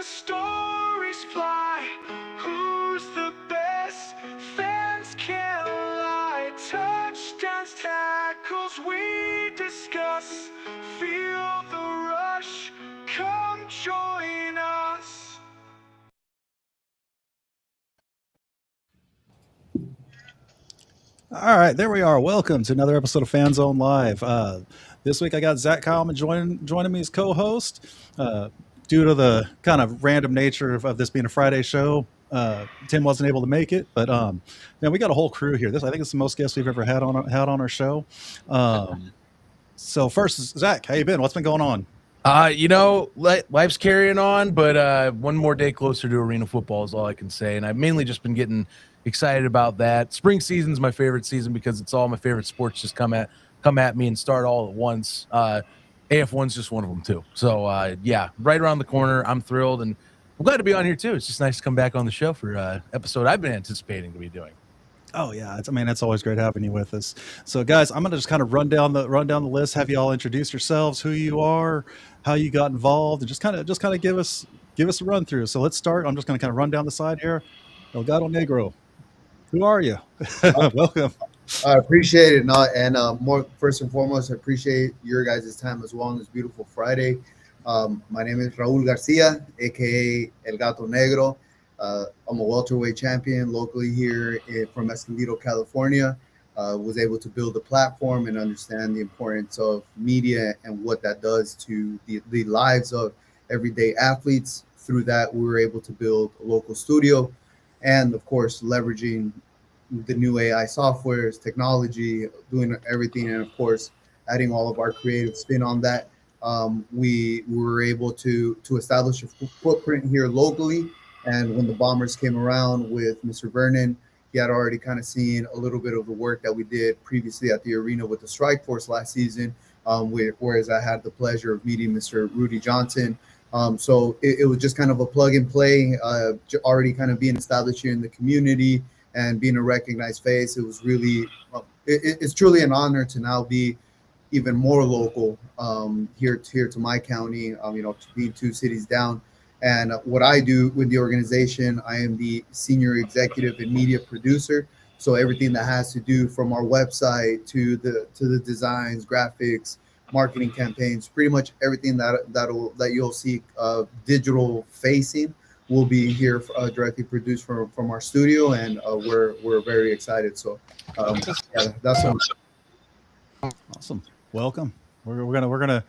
stories fly. Who's the best? Fans can't lie. Touchdowns, tackles, we discuss. Feel the rush. Come join us. All right, there we are. Welcome to another episode of Fan Zone Live. This week I got Zach Kyleman joining me as co-host. Due to the kind of random nature of this being a Friday show, Tim wasn't able to make it. But man, we got a whole crew here. I think it's the most guests we've ever had on our show. So first, Zach, how you been? What's been going on? Life's carrying on, but one more day closer to arena football is all I can say. And I've mainly just been getting excited about that. Spring season's my favorite season because it's all my favorite sports just come at me and start all at once. AF1's just one of them too. So yeah, right around the corner. I'm thrilled, and I'm glad to be on here too. It's just nice to come back on the show for episode I've been anticipating to be doing. Oh yeah, it's always great having you with us. So guys, I'm gonna just kind of run down the list, have you all introduce yourselves, who you are, how you got involved, and just kind of give us a run through. So let's start. I'm just gonna kind of run down the side here. El Gato Negro, who are you? Welcome. I appreciate it, more first and foremost, I appreciate your guys' time as well on this beautiful Friday. My name is Raul Garcia, aka El Gato Negro. I'm a welterweight champion locally here from Escondido, California. Was able to build a platform and understand the importance of media and what that does to the lives of everyday athletes. Through that, we were able to build a local studio, and of course, leveraging the new AI softwares, technology, doing everything, and of course, adding all of our creative spin on that. We were able to establish a footprint here locally. And when the Bombers came around with Mr. Vernon, he had already kind of seen a little bit of the work that we did previously at the arena with the Strike Force last season, whereas I had the pleasure of meeting Mr. Rudy Johnson. So it was just kind of a plug and play, already kind of being established here in the community and being a recognized face. It was really, it's truly an honor to now be even more local here to my county, to be 2 cities down. And what I do with the organization, I am the senior executive and media producer. So everything that has to do from our website to the designs, graphics, marketing campaigns, pretty much everything that you'll see digital facing will be here directly produced from our studio, and we're very excited. So yeah, that's what. Awesome. Welcome. We're gonna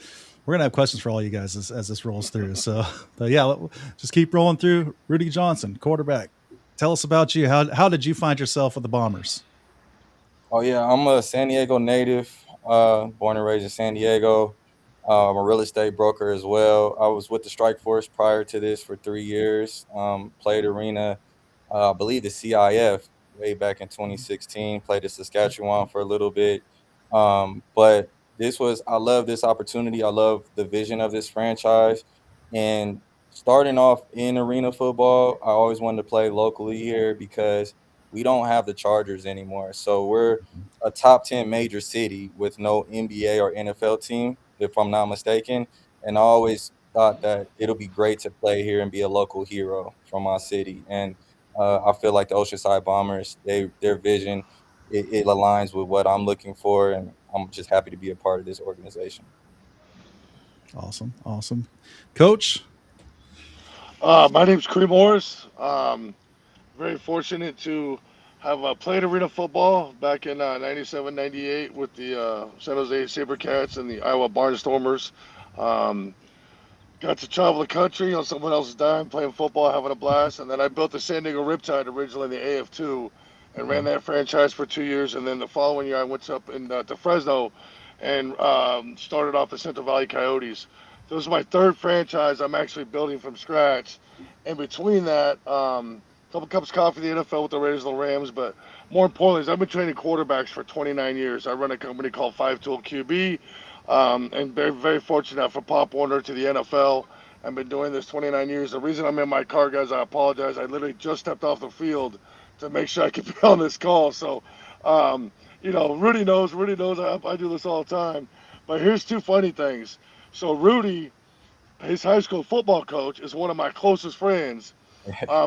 have questions for all you guys as this rolls through. So, but yeah, just keep rolling through. Rudy Johnson, quarterback. Tell us about you. How did you find yourself with the Bombers? Oh yeah, I'm a San Diego native, born and raised in San Diego. I'm a real estate broker as well. I was with the Strike Force prior to this for 3 years. Played arena, I believe the CIF way back in 2016. Played in Saskatchewan for a little bit, but I love this opportunity. I love the vision of this franchise, and starting off in arena football, I always wanted to play locally here because we don't have the Chargers anymore. So we're a top 10 major city with no NBA or NFL team, if I'm not mistaken. And I always thought that it'll be great to play here and be a local hero from my city. And I feel like the Oceanside Bombers, their vision, it aligns with what I'm looking for. And I'm just happy to be a part of this organization. Awesome. Coach? My name's Cree Morris. Very fortunate to have played arena football back in 97, 98 with the San Jose Sabercats and the Iowa Barnstormers. Got to travel the country on someone else's dime, playing football, having a blast. And then I built the San Diego Riptide originally in the AF2 and ran that franchise for 2 years. And then the following year, I went up to Fresno and started off the Central Valley Coyotes. This is my 3rd franchise I'm actually building from scratch. In between that, couple cups of coffee in the NFL with the Raiders and the Rams, but more importantly is I've been training quarterbacks for 29 years. I run a company called 5 Tool QB, and very, very fortunate from Pop Warner to the NFL. I've been doing this 29 years. The reason I'm in my car, guys, I apologize. I literally just stepped off the field to make sure I could be on this call. So, Rudy knows I do this all the time. But here's 2 funny things. So Rudy his high school football coach is one of my closest friends,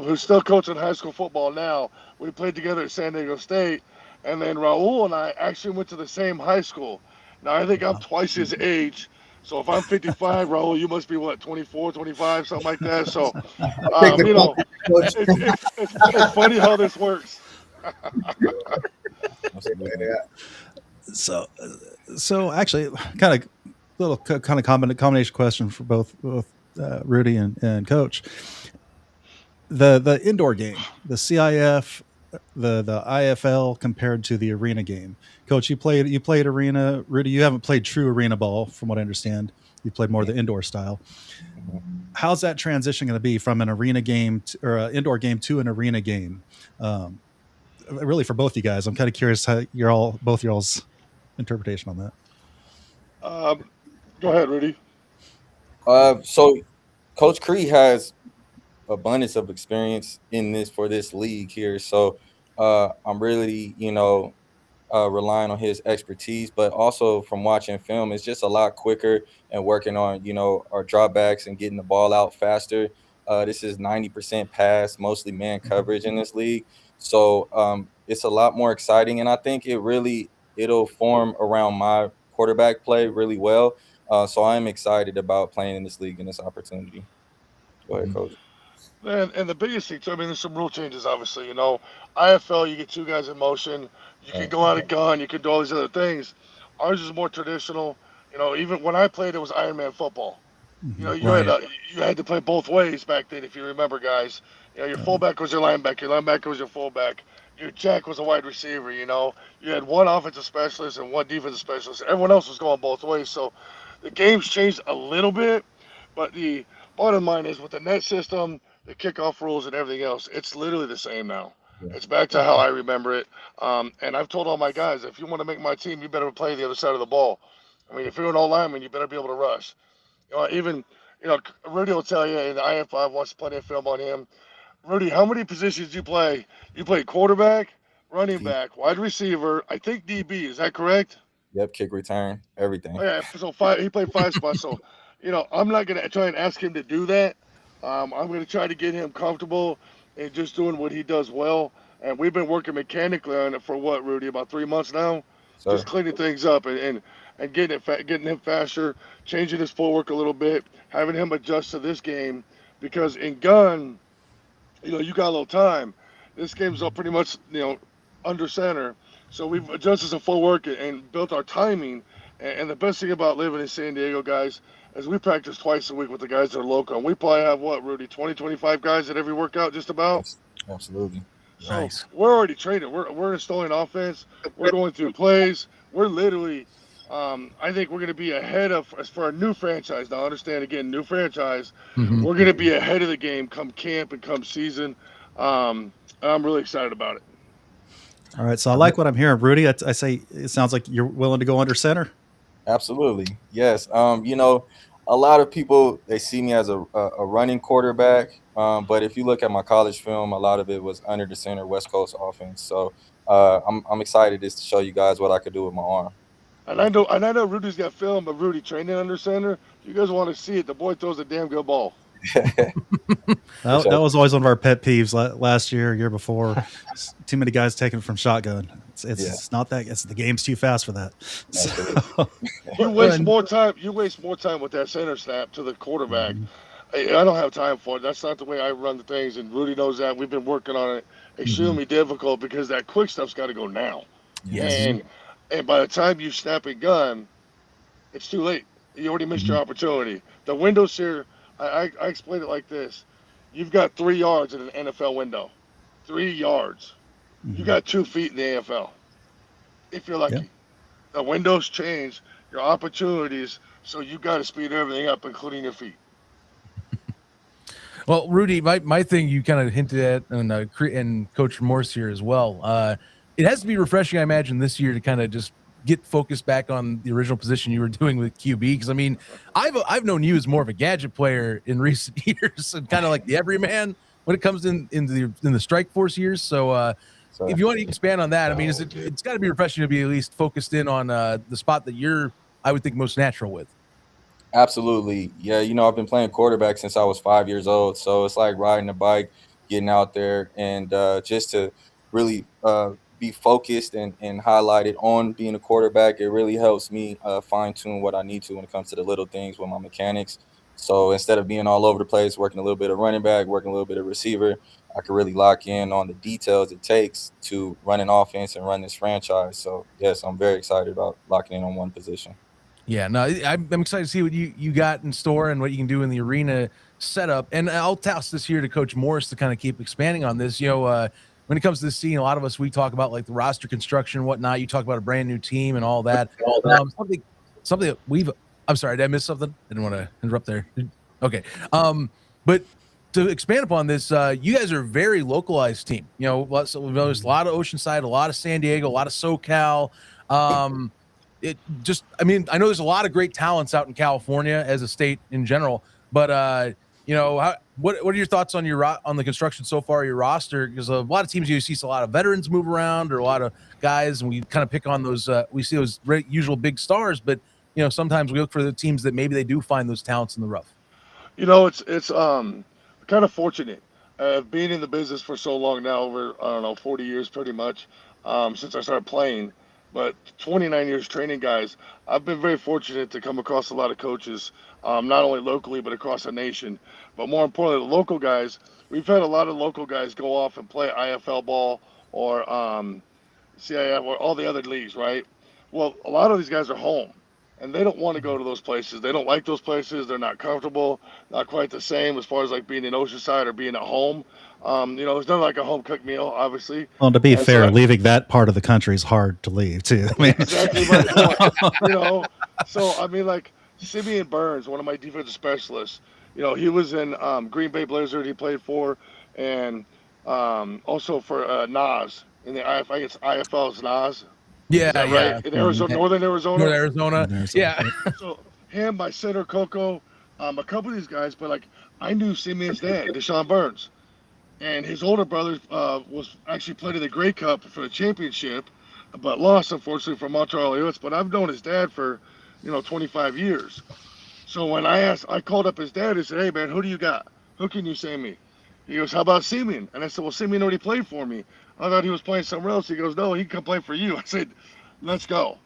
who's still coaching high school football now. We played together at San Diego State, and then Raul and I actually went to the same high school. Now I think I'm twice his age. So if I'm 55, Raul, you must be what, 24, 25, something like that. So, Take the you know, coach. it's funny how this works. Absolutely. Yeah. So actually, kind of combination question for both Rudy and Coach. The indoor game, the CIF, the IFL compared to the arena game. Coach, you played arena. Rudy, you haven't played true arena ball, from what I understand. You played more the indoor style. How's that transition going to be from an arena game or an indoor game to an arena game? Really, for both you guys, I'm kind of curious how both y'all's interpretation on that. Go ahead, Rudy. So Coach Cree has abundance of experience in this league here. So I'm really, relying on his expertise, but also from watching film, it's just a lot quicker and working on, our dropbacks and getting the ball out faster. This is 90% pass, mostly man coverage in this league. So it's a lot more exciting. And I think it'll form around my quarterback play really well. So I'm excited about playing in this league and this opportunity. Go ahead, Coach. And the biggest thing, too, I mean, there's some rule changes, obviously. IFL, you get two guys in motion. You can go out a gun. You can do all these other things. Ours is more traditional. Even when I played, it was Iron Man football. You had to play both ways back then, if you remember, guys. Your fullback was your linebacker. Your linebacker was your fullback. Your jack was a wide receiver. You had one offensive specialist and one defensive specialist. Everyone else was going both ways. So the game's changed a little bit, but the bottom line is with the net system, the kickoff rules, and everything else, it's literally the same now. Yeah. It's back to how I remember it. And I've told all my guys, if you want to make my team, you better play the other side of the ball. I mean, if you're an all-lineman, you better be able to rush. Rudy will tell you, and the IF5 watched plenty of film on him. Rudy, how many positions you play? You play quarterback, running back, wide receiver, I think DB. Is that correct? Yep, kick return, everything. Oh, yeah, so he played 5 spots. So, I'm not going to try and ask him to do that. I'm going to try to get him comfortable and just doing what he does well. And we've been working mechanically on it for what, Rudy, about 3 months now? Sir. Just cleaning things up and getting him faster, changing his footwork a little bit, having him adjust to this game. Because in gun, you got a little time. This game's up pretty much, under center. So we've adjusted some footwork and built our timing. And the best thing about living in San Diego, guys, is we practice twice a week with the guys that are local. And we probably have, what, Rudy, 20, 25 guys at every workout just about? Yes, absolutely. So Nice. We're already training. We're installing offense. We're going through plays. We're literally, I think we're going to be ahead of, as for a new franchise. Now, understand, again, new franchise. Mm-hmm. We're going to be ahead of the game come camp and come season. I'm really excited about it. All right. So I like what I'm hearing, Rudy. I say it sounds like you're willing to go under center. Absolutely. Yes. A lot of people, they see me as a running quarterback. But if you look at my college film, a lot of it was under the center, West Coast offense. So I'm excited just to show you guys what I could do with my arm. And I know Rudy's got film of Rudy training under center. If you guys want to see it, the boy throws a damn good ball. That was always one of our pet peeves last year before. Too many guys taking it from shotgun. It's not that. It's the game's too fast for that. So. You waste more time. You waste more time with that center snap to the quarterback. Mm-hmm. I don't have time for it. That's not the way I run the things, and Rudy knows that. We've been working on it. Extremely difficult because that quick stuff's got to go now. Yes. And by the time you snap a gun, it's too late. You already missed your opportunity. The windows here. I explain it like this. You've got 3 yards in an NFL window. 3 yards. You got 2 feet in the AFL. If you're lucky. Yeah. The windows change, your opportunities, so you got to speed everything up, including your feet. Well, Rudy, my thing you kind of hinted at, and Coach Morris here as well. It has to be refreshing, I imagine, this year to kind of just get focused back on the original position you were doing with QB. Because I mean, I've known you as more of a gadget player in recent years, and kind of like the everyman when it comes in the strike force years. So if you want to expand on that, I mean, it's got to be refreshing to be at least focused in on the spot that you're, I would think, most natural with. Absolutely. Yeah, I've been playing quarterback since I was 5 years old. So it's like riding a bike, getting out there, and just to really be focused and highlighted on being a quarterback. It really helps me fine tune what I need to when it comes to the little things with my mechanics. So instead of being all over the place, working a little bit of running back, working a little bit of receiver, I can really lock in on the details it takes to run an offense and run this franchise. So yes, I'm very excited about locking in on one position. Yeah, no, I'm excited to see what you got in store and what you can do in the arena setup. And I'll toss this here to Coach Morris to kind of keep expanding on this. When it comes to this scene, a lot of us, we talk about like the roster construction and whatnot. You talk about a brand new team and all that. Something that I'm sorry, did I miss something? I didn't want to interrupt there. Okay. But to expand upon this, you guys are a very localized team. So we've noticed a lot of Oceanside, a lot of San Diego, a lot of SoCal. I know there's a lot of great talents out in California as a state in general, but what are your thoughts on on the construction so far of your roster? Because a lot of teams you see a lot of veterans move around or a lot of guys, and we kind of pick on those. We see those usual big stars, but sometimes we look for the teams that maybe they do find those talents in the rough. It's kind of fortunate. Being in the business for so long now, over I don't know 40 years pretty much, since I started playing, but 29 years training guys. I've been very fortunate to come across a lot of coaches, not only locally but across the nation. But more importantly, the local guys. We've had a lot of local guys go off and play IFL ball or CIF or all the other leagues, right? Well, a lot of these guys are home, and they don't want to go to those places. They don't like those places. They're not comfortable. Not quite the same as far as like being in Oceanside or being at home. There's nothing like a home cooked meal, obviously. Well, to be And fair, so, leaving that part of the country is hard to leave too. I mean, exactly my point. So I mean, like Simeon Burns, one of my defensive specialists. He was in Green Bay Blizzard. He played for, and also for Nas in the IF. I guess IFL's Nas. Yeah, Is that yeah. right? In Arizona, Northern Arizona. North Arizona. Yeah. So him, my center Coco, a couple of these guys, but like I knew Simeon's dad, Deshaun Burns, and his older brother was actually played in the Grey Cup for the championship, but lost unfortunately for Montreal Alouettes. But I've known his dad for 25 years. So when I called up his dad and said, "Hey man, who do you got? Who can you send me?" He goes, "How about Simeon?" And I said, "Well, Simeon already played for me. I thought he was playing somewhere else." He goes, "No, he can come play for you." I said, "Let's go."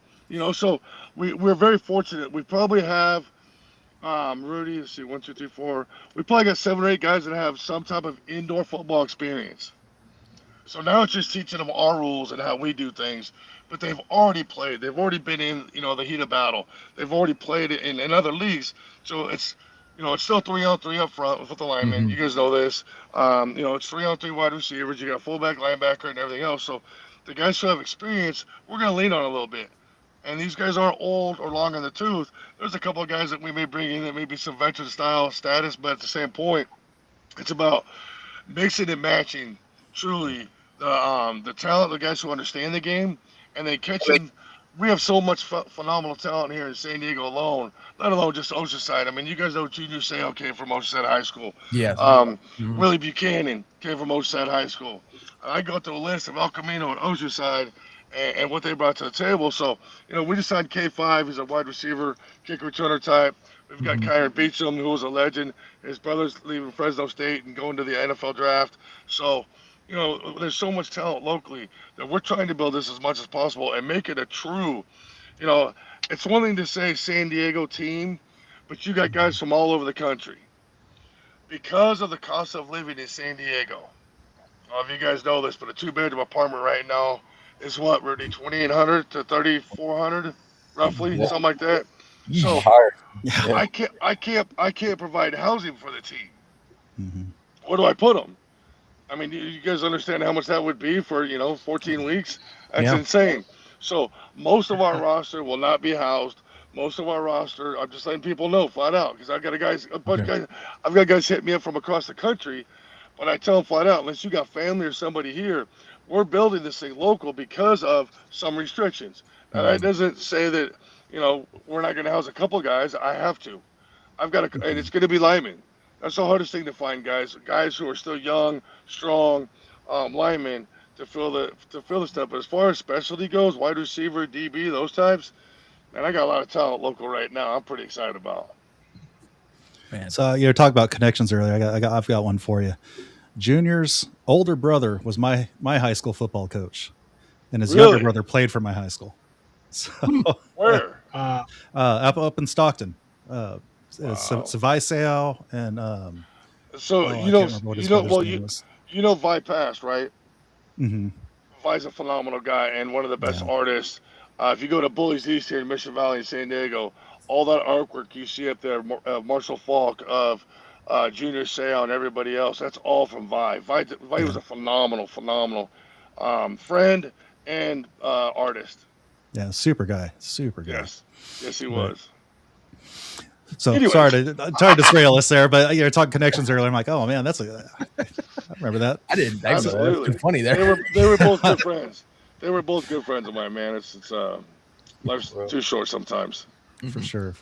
So we're very fortunate. We probably have Rudy. Let's see, 1, 2, 3, 4. We probably got 7 or 8 guys that have some type of indoor football experience. So now it's just teaching them our rules and how we do things. But they've already played. They've already been in, the heat of battle. They've already played in other leagues. So it's still 3-on-3 up front with the linemen. Mhm. You guys know this. It's 3-on-3 wide receivers. You got fullback, linebacker, and everything else. So the guys who have experience, we're going to lean on a little bit. And these guys aren't old or long in the tooth. There's a couple of guys that we may bring in that may be some veteran style status, but at the same point, it's about mixing and matching truly the talent, the guys who understand the game, and then catching. We have so much phenomenal talent here in San Diego alone, let alone just Oceanside. I mean, you guys know Junior Seau came from Oceanside High School. Yes. Willie Buchanan came from Oceanside High School. I go through a list of El Camino and Oceanside and what they brought to the table. So, we just signed K5. He's a wide receiver, kick returner type. We've got Kyron Beecham, who was a legend. His brother's leaving Fresno State and going to the NFL draft. So, there's so much talent locally that we're trying to build this as much as possible and make it a true, it's one thing to say San Diego team, but you got guys from all over the country. Because of the cost of living in San Diego, I don't know if you guys know this, but a 2-bedroom apartment right now is what, Rudy, 2,800 to 3,400, roughly, something like that. So Higher. I can't provide housing for the team. Mhm. Where do I put them? I mean, you guys understand how much that would be for 14 weeks? That's Yeah. insane. So most of our roster will not be housed. Most of our roster, I'm just letting people know flat out, because I've got guys hit me up from across the country, but I tell them flat out, unless you got family or somebody here, we're building this thing local because of some restrictions. Now that doesn't say that we're not going to house a couple guys. I have to. And it's going to be linemen. That's the hardest thing to find, guys who are still young, strong, linemen to fill the stuff. But as far as specialty goes, wide receiver, DB, those types, man, I got a lot of talent local right now. I'm pretty excited about. Man. So you were talking about connections earlier. I've got one for you. Junior's older brother was my high school football coach, and his younger Really? brother played for my high school. So Where? up in Stockton, Wow. Savai and So I can't remember what his brother's name was. you know Vi passed, right? Hmm. Vi's a phenomenal guy and one of the best Yeah. artists. If you go to Bullies East here in Mission Valley in San Diego, all that artwork you see up there, Marshall Falk of Junior Seau and everybody else, that's all from Vi. Vi was a phenomenal friend and artist. Yeah, super guy. Yes, he But- was. So Anyways. sorry to derail us there, but you're talking connections earlier. I'm like, oh man, I remember that. I didn't. Absolutely. That's too funny there. They were both good friends. They were both good friends of mine, man. It's life's too short sometimes. For sure.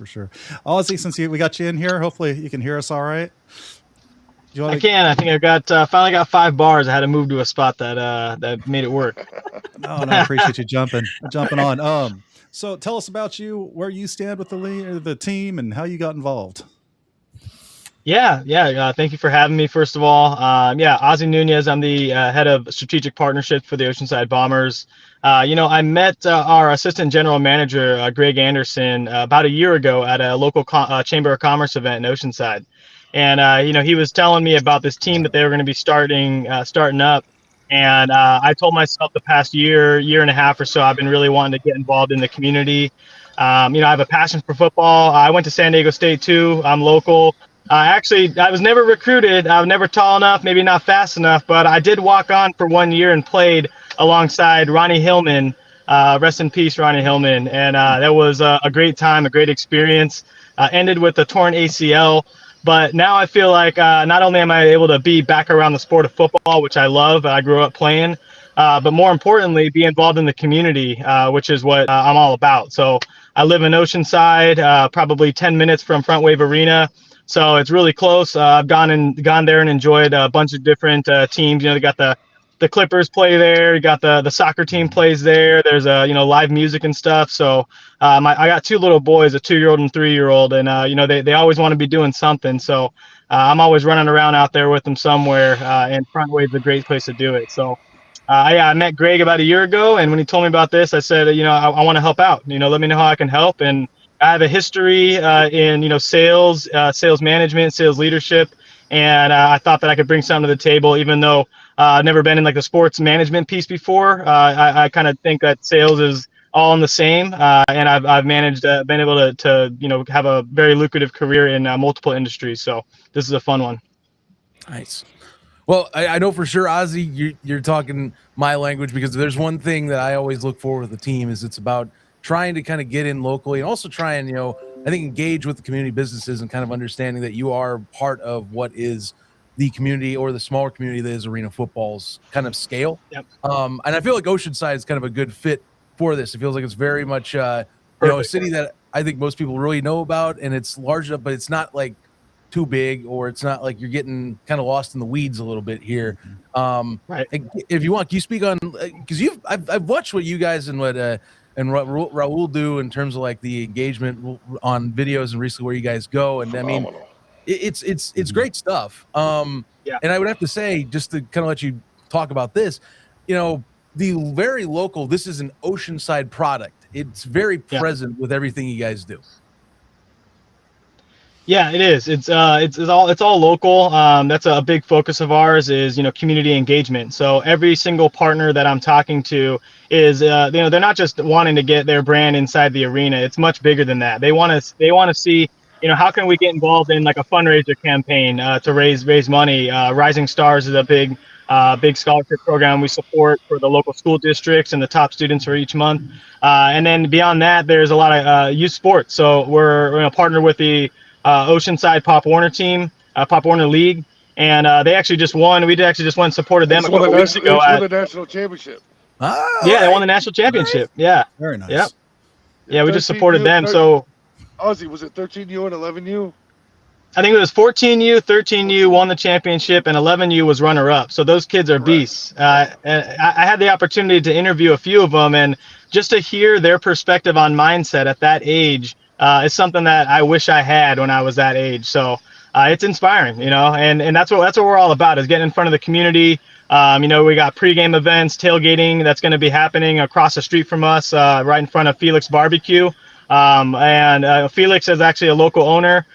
Ozzy, since we got you in here, hopefully you can hear us all right. You I wanna- can. I think I got finally got 5 bars. I had to move to a spot that made it work. No, I appreciate you jumping on. So tell us about you, where you stand with the team, and how you got involved. Yeah. Thank you for having me. First of all, Ozzy Nuñez. I'm the head of strategic partnerships for the Oceanside Bombers. I met our assistant general manager, Greg Anderson, about a year ago at a local Chamber of Commerce event in Oceanside. And, he was telling me about this team that they were going to be starting up. And I told myself the past year and a half or so, I've been really wanting to get involved in the community. I have a passion for football. I went to San Diego State too. I'm local. I was never recruited. I was never tall enough, maybe not fast enough, but I did walk on for 1 year and played alongside Ronnie Hillman. Rest in peace, Ronnie Hillman. And that was a great time, a great experience. Ended with a torn ACL. But now I feel like not only am I able to be back around the sport of football, which I love, I grew up playing, but more importantly, be involved in the community, which is what I'm all about. So I live in Oceanside, probably 10 minutes from Front Wave Arena. So it's really close. I've gone there and enjoyed a bunch of different teams. They got the Clippers play there. You got the soccer team plays there. There's live music and stuff. So I got 2 little boys, a 2-year-old and 3-year-old, and they always want to be doing something. So I'm always running around out there with them somewhere. And Front Wave's a great place to do it. So I met Greg about a year ago, and when he told me about this, I said, I want to help out. Let me know how I can help. And I have a history in sales, sales management, sales leadership, and I thought that I could bring something to the table, even though I've never been in like the sports management piece before. I kind of think that sales is all in the same, and I've managed, been able to have a very lucrative career in multiple industries. So this is a fun one. Nice. Well, I know for sure, Ozzy, you're talking my language, because there's one thing that I always look for with the team is it's about trying to kind of get in locally and also try and, I think engage with the community businesses and kind of understanding that you are part of what is the community or the smaller community that is arena football's kind of scale. Yep. And I feel like Oceanside is kind of a good fit for this. It feels like it's very much, a city that I think most people really know about, and it's large enough, but it's not like too big, or it's not like you're getting kind of lost in the weeds a little bit here. Right. If you want, can you speak on, because I've watched what you guys and what Raul do in terms of like the engagement on videos and recently where you guys go, and Phenomenal. I mean it's great stuff. Yeah. And I would have to say, just to kind of let you talk about this, the very local, this is an Oceanside product. It's very present with everything you guys do. Yeah, it is. It's all local. That's a big focus of ours is, community engagement. So every single partner that I'm talking to is, they're not just wanting to get their brand inside the arena. It's much bigger than that. They want to see, how can we get involved in like a fundraiser campaign to raise money. Rising Stars is a big scholarship program we support for the local school districts and the top students for each month. And then beyond that, there's a lot of youth sports. So we're partner with the Oceanside Pop Warner team, Pop Warner League, and they actually just won. We actually just went and supported them a couple weeks ago. Won the national championship. They won the national championship. Yeah. Very nice. Yep. Yeah, we just supported them. So Ozzy, was it 13U and 11U? I think it was 14U, 13U won the championship, and 11U was runner-up. So those kids are beasts. And I had the opportunity to interview a few of them, and just to hear their perspective on mindset at that age is something that I wish I had when I was that age. So it's inspiring, and that's what we're all about, is getting in front of the community. We got pregame events, tailgating that's going to be happening across the street from us, right in front of Felix Barbecue. And Felix is actually a local owner.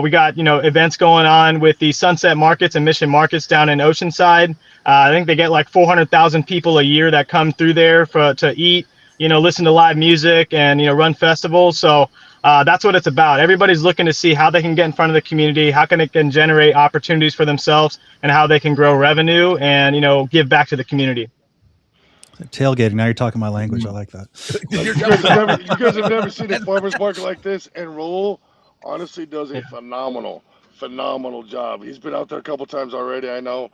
We got, events going on with the Sunset Markets and Mission Markets down in Oceanside. I think they get like 400,000 people a year that come through there to eat, listen to live music and, run festivals. So that's what it's about. Everybody's looking to see how they can get in front of the community, how it can generate opportunities for themselves, and how they can grow revenue and, give back to the community. Tailgating. Now you're talking my language. I like that. You guys have never seen a farmer's market like this, and Raul honestly does a phenomenal job. He's been out there a couple times already, I know.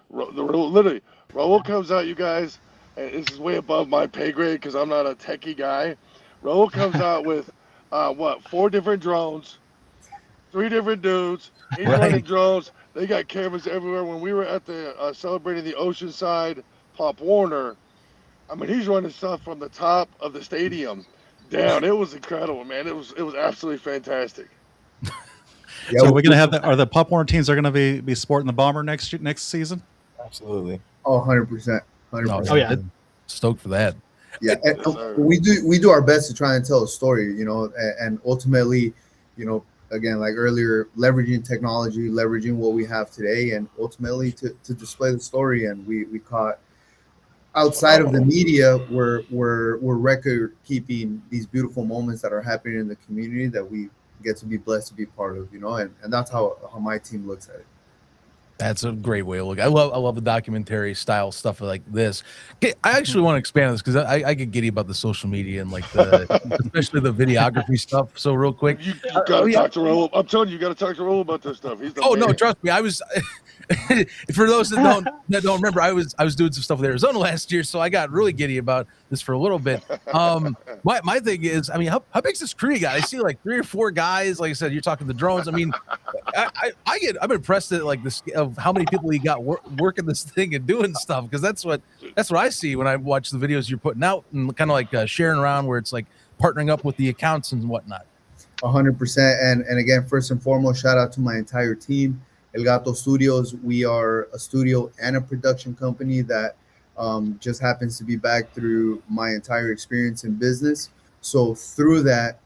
Literally, Raul comes out, you guys, and this is way above my pay grade because I'm not a techie guy. Raul comes out with, 4 different drones, 3 different dudes. He's running drones. They got cameras everywhere. When we were at the celebrating the Oceanside Pop Warner, I mean, he's running stuff from the top of the stadium down. It was incredible, man. It was absolutely fantastic. Yeah, so we're gonna have are the Pop Warner teams are gonna be sporting the bomber next season? Absolutely. Oh, 100%. Oh yeah, stoked for that. Yeah, and we do our best to try and tell a story, and ultimately, again, like earlier, leveraging technology, leveraging what we have today, and ultimately to display the story. And we caught, outside of the media, we're record keeping these beautiful moments that are happening in the community that we get to be blessed to be part of, and that's how my team looks at it. That's a great way to look. I love the documentary style stuff like this. Okay, I actually want to expand on this because I get giddy about the social media and like especially the videography stuff. So real quick, you gotta talk to Raul. I'm telling you, you gotta talk to Raul about this stuff. He's the man. No, trust me. I was for those that don't remember, I was doing some stuff in Arizona last year, so I got really giddy about this for a little bit. My thing is, I mean, how big's this crew guy? I see like 3 or 4 guys. Like I said, you're talking the drones. I mean, I'm impressed at like this of how many people you got working this thing and doing stuff, because that's what I see when I watch the videos you're putting out and kind of like sharing around, where it's like partnering up with the accounts and whatnot. 100%. And again, first and foremost, shout out to my entire team, El Gato Studios. We are a studio and a production company that just happens to be back through my entire experience in business. So through that,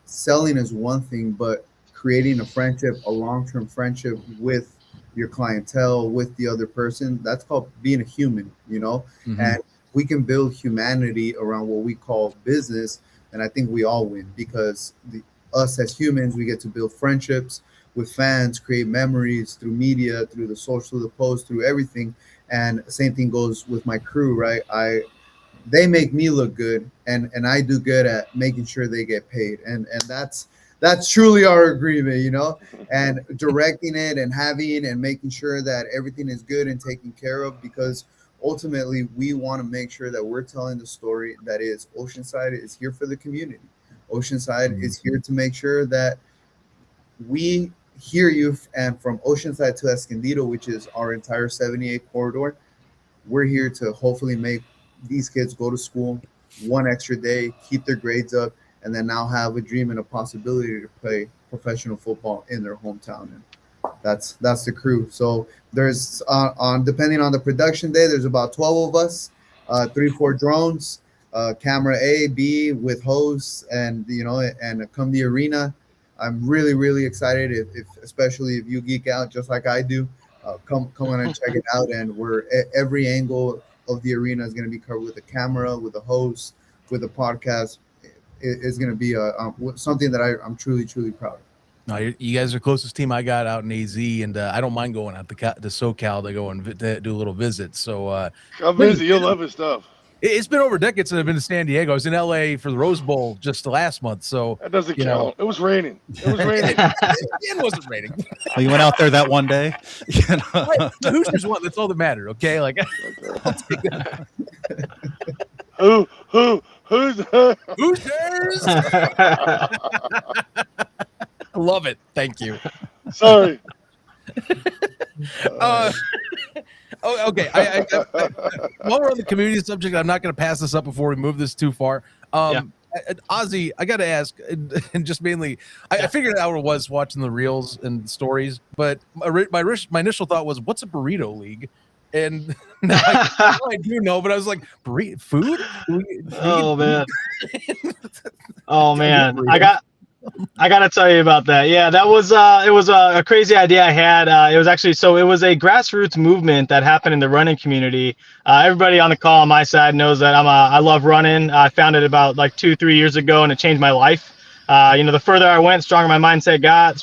selling is one thing, but creating a friendship, a long-term friendship with your clientele, with the other person, that's called being a human, Mm-hmm. And we can build humanity around what we call business. And I think we all win, because us as humans, we get to build friendships with fans, create memories through media, through the social, the post, through everything. And same thing goes with my crew, right? They make me look good, and I do good at making sure they get paid. And that's truly our agreement, and directing it and having and making sure that everything is good and taken care of, because ultimately we want to make sure that we're telling the story that is Oceanside is here for the community. Oceanside is here to make sure that we hear you, and from Oceanside to Escondido, which is our entire 78 corridor, we're here to hopefully make these kids go to school one extra day, keep their grades up, and then now have a dream and a possibility to play professional football in their hometown. And that's the crew. So there's depending on the production day, there's about 12 of us, 3-4 drones, camera A, B with hosts, and and come the arena. I'm really, really excited. If especially if you geek out just like I do, come on and check it out. And every angle of the arena is going to be covered with a camera, with a host, with a podcast. Is going to be something that I'm truly, truly proud of. No, you guys are the closest team I got out in AZ, and I don't mind going out to SoCal to go and do a little visit. So come visit. You'll love his stuff. It's been over decades since I've been to San Diego. I was in LA for the Rose Bowl just the last month. So that doesn't count. It was raining. It wasn't raining. Oh, you went out there that one day? The Hoosiers won. That's all that mattered. Okay, like I'll take that. Hoosiers? I love it. Thank you. Sorry. Okay. I while we're on the community subject, I'm not going to pass this up before we move this too far. Ozzy, I got to ask, and just mainly, I figured out what it was watching the reels and stories, but my initial thought was, what's a burrito league? And now I do know, but I was like, food? Oh man. Oh man. I gotta tell you about that. Yeah, that was it was a crazy idea I had. It was actually it was a grassroots movement that happened in the running community. Everybody on the call on my side knows that I love running. I found it about like 2-3 years ago, and it changed my life. The further I went, stronger my mindset got.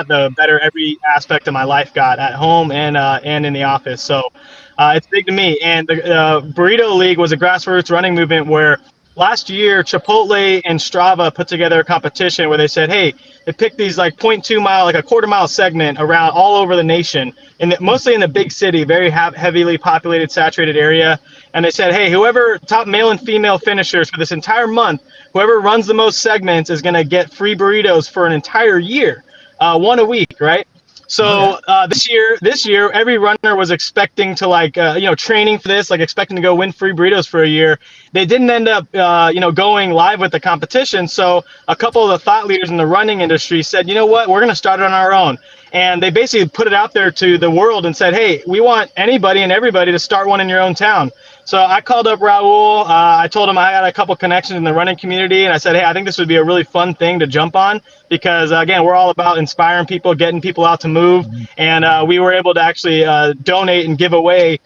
The better every aspect of my life got at home and in the office. So it's big to me. And the Burrito League was a grassroots running movement where last year, Chipotle and Strava put together a competition where they said, hey, they picked these like 0.2 mile, like a quarter mile segment around all over the nation, and mostly in the big city, very heavily populated, saturated area. And they said, hey, whoever top male and female finishers for this entire month, whoever runs the most segments is going to get free burritos for an entire year, one a week, right? So this year, every runner was expecting to training for this, like expecting to go win free burritos for a year. They didn't end up, going live with the competition. So a couple of the thought leaders in the running industry said, you know what, we're going to start it on our own. And they basically put it out there to the world and said, hey, we want anybody and everybody to start one in your own town. So I called up Raul. I told him I had a couple connections in the running community, and I said, hey, I think this would be a really fun thing to jump on because, again, we're all about inspiring people, getting people out to move. And we were able to actually donate and give away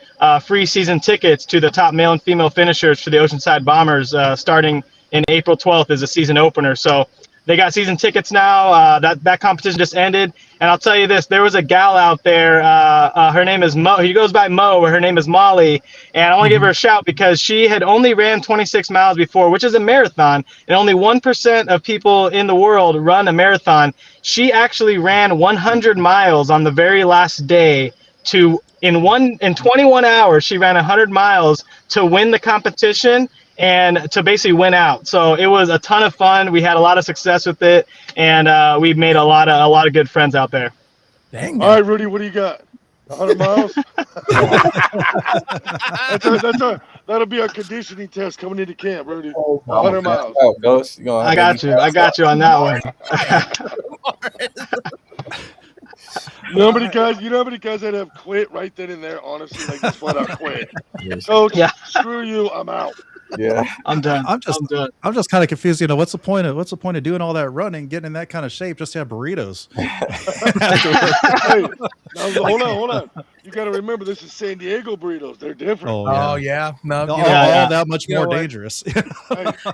free season tickets to the top male and female finishers for the Oceanside Bombers starting in April 12th as a season opener. So they got season tickets now. That competition just ended. And I'll tell you this, there was a gal out there. Her name is Mo. She goes by Mo. Her name is Molly. And I want to give her a shout because she had only ran 26 miles before, which is a marathon. And only 1% of people in the world run a marathon. She actually ran 100 miles on the very last day in 21 hours. She ran 100 miles to win the competition and to basically win out. So it was a ton of fun. We had a lot of success with it, and we made a lot of good friends out there. Dang. All right, Rudy, what do you got? 100 miles? That'll be our conditioning test coming into camp, Rudy. 100 miles. Oh, Ghost, I got you on that one. You know how many guys that have quit right then and there, honestly, like just flat out quit. Coach, screw you, I'm out. Yeah, I'm done. I'm just kind of confused. What's the point of doing all that running, getting in that kind of shape just to have burritos? Hey, now, hold on. You got to remember, this is San Diego burritos. They're different. Oh yeah, no, all that much more dangerous. Hey,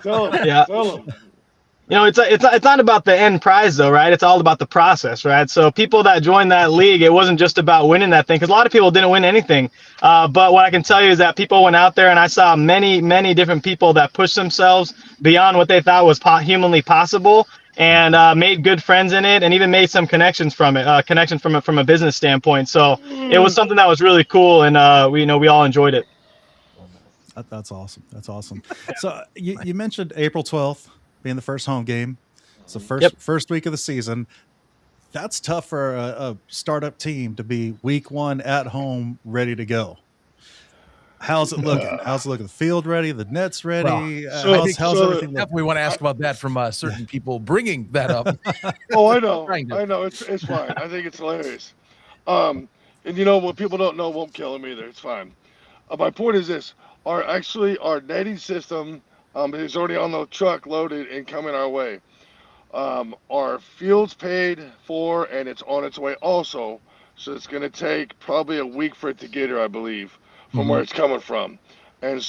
tell them. It's not about the end prize though, right? It's all about the process, right? So people that joined that league, it wasn't just about winning that thing because a lot of people didn't win anything. But what I can tell you is that people went out there, and I saw many, many different people that pushed themselves beyond what they thought was humanly possible, and made good friends in it, and even made some connections from it, from a business standpoint. So it was something that was really cool, and we all enjoyed it. That's awesome. So you mentioned April 12th. Being the first home game. It's the first week of the season. That's tough for a startup team to be week one at home, ready to go. How's it looking? The field ready? The net's ready? How's everything looking? We want to ask about that from certain people bringing that up. Oh, I know. It's fine. I think it's hilarious. And what people don't know won't kill them either. It's fine. My point is this: our netting system is already on the truck, loaded and coming our way. Our field's paid for, and it's on its way also. So it's going to take probably a week for it to get here, I believe, from where it's coming from. And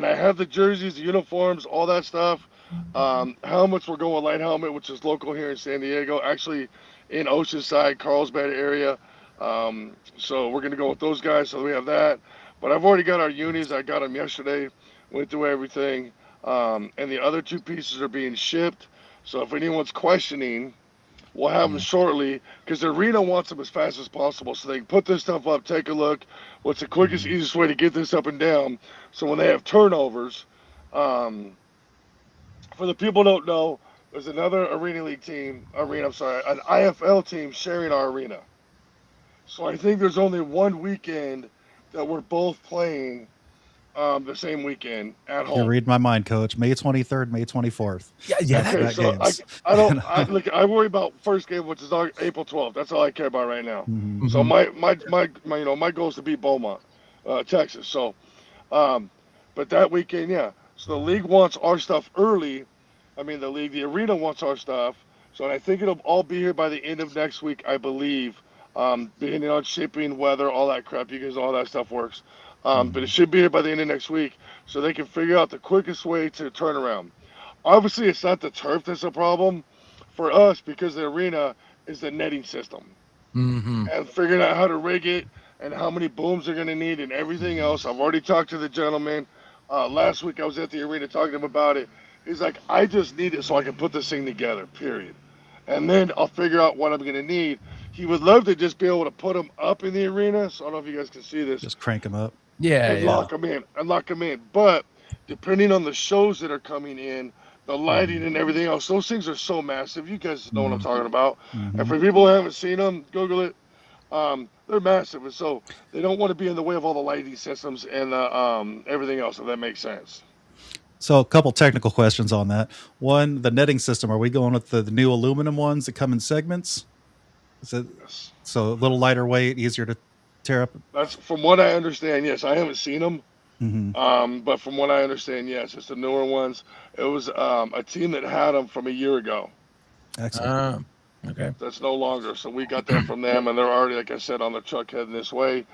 I have the jerseys, the uniforms, all that stuff. Helmets, we're going light helmet, which is local here in San Diego, actually in Oceanside, Carlsbad area. So we're going to go with those guys. So we have that. But I've already got our unis. I got them yesterday, went through everything. And the other two pieces are being shipped. So if anyone's questioning, we'll have them shortly because the arena wants them as fast as possible so they can put this stuff up, take a look. What's the quickest, easiest way to get this up and down? So when they have turnovers, for the people who don't know, there's another an IFL team sharing our arena. So I think there's only one weekend that we're both playing the same weekend at You home. read my mind, Coach. May 23rd, May 24th. Yeah. Okay, That so games. I worry about first game, which is April 12th. That's all I care about right now. Mhm. So Mhm. my goal is to beat Beaumont, Texas. So, um, but that weekend, yeah. So the league wants our stuff early. I mean, the arena wants our stuff. So I think it'll all be here by the end of next week, I believe. Depending on shipping, weather, all that crap, because all that stuff works. But it should be here by the end of next week, so they can figure out the quickest way to turn around. Obviously, it's not the turf that's a problem for us because the arena is the netting system Mm-hmm. and figuring out how to rig it and how many booms they're going to need and everything else. I've already talked to the gentleman. Last week I was at the arena talking to him about it. He's like, I just need it so I can put this thing together, period. And then I'll figure out what I'm going to need. He would love to just be able to put them up in the arena. So I don't know if you guys can see this Just crank them up. Yeah, and yeah. lock them in. But depending on the shows that are coming in, the lighting and everything else, those things are so massive. You guys know what I'm talking about. And for people who haven't seen them, Google it. They're massive, and so they don't want to be in the way of all the lighting systems and everything else. If that makes sense. So a couple technical questions on that. One, the netting system. Are we going with the new aluminum ones that come in segments? Is it Yes. so a little lighter weight, easier to tear up? That's from what I understand. Yes, I haven't seen them. Mm-hmm. But from what I understand, yes, it's the newer ones. It was a team that had them from a year ago. Excellent. Okay. That's no longer. So we got that from them, and they're already, like I said, on the truck heading this way.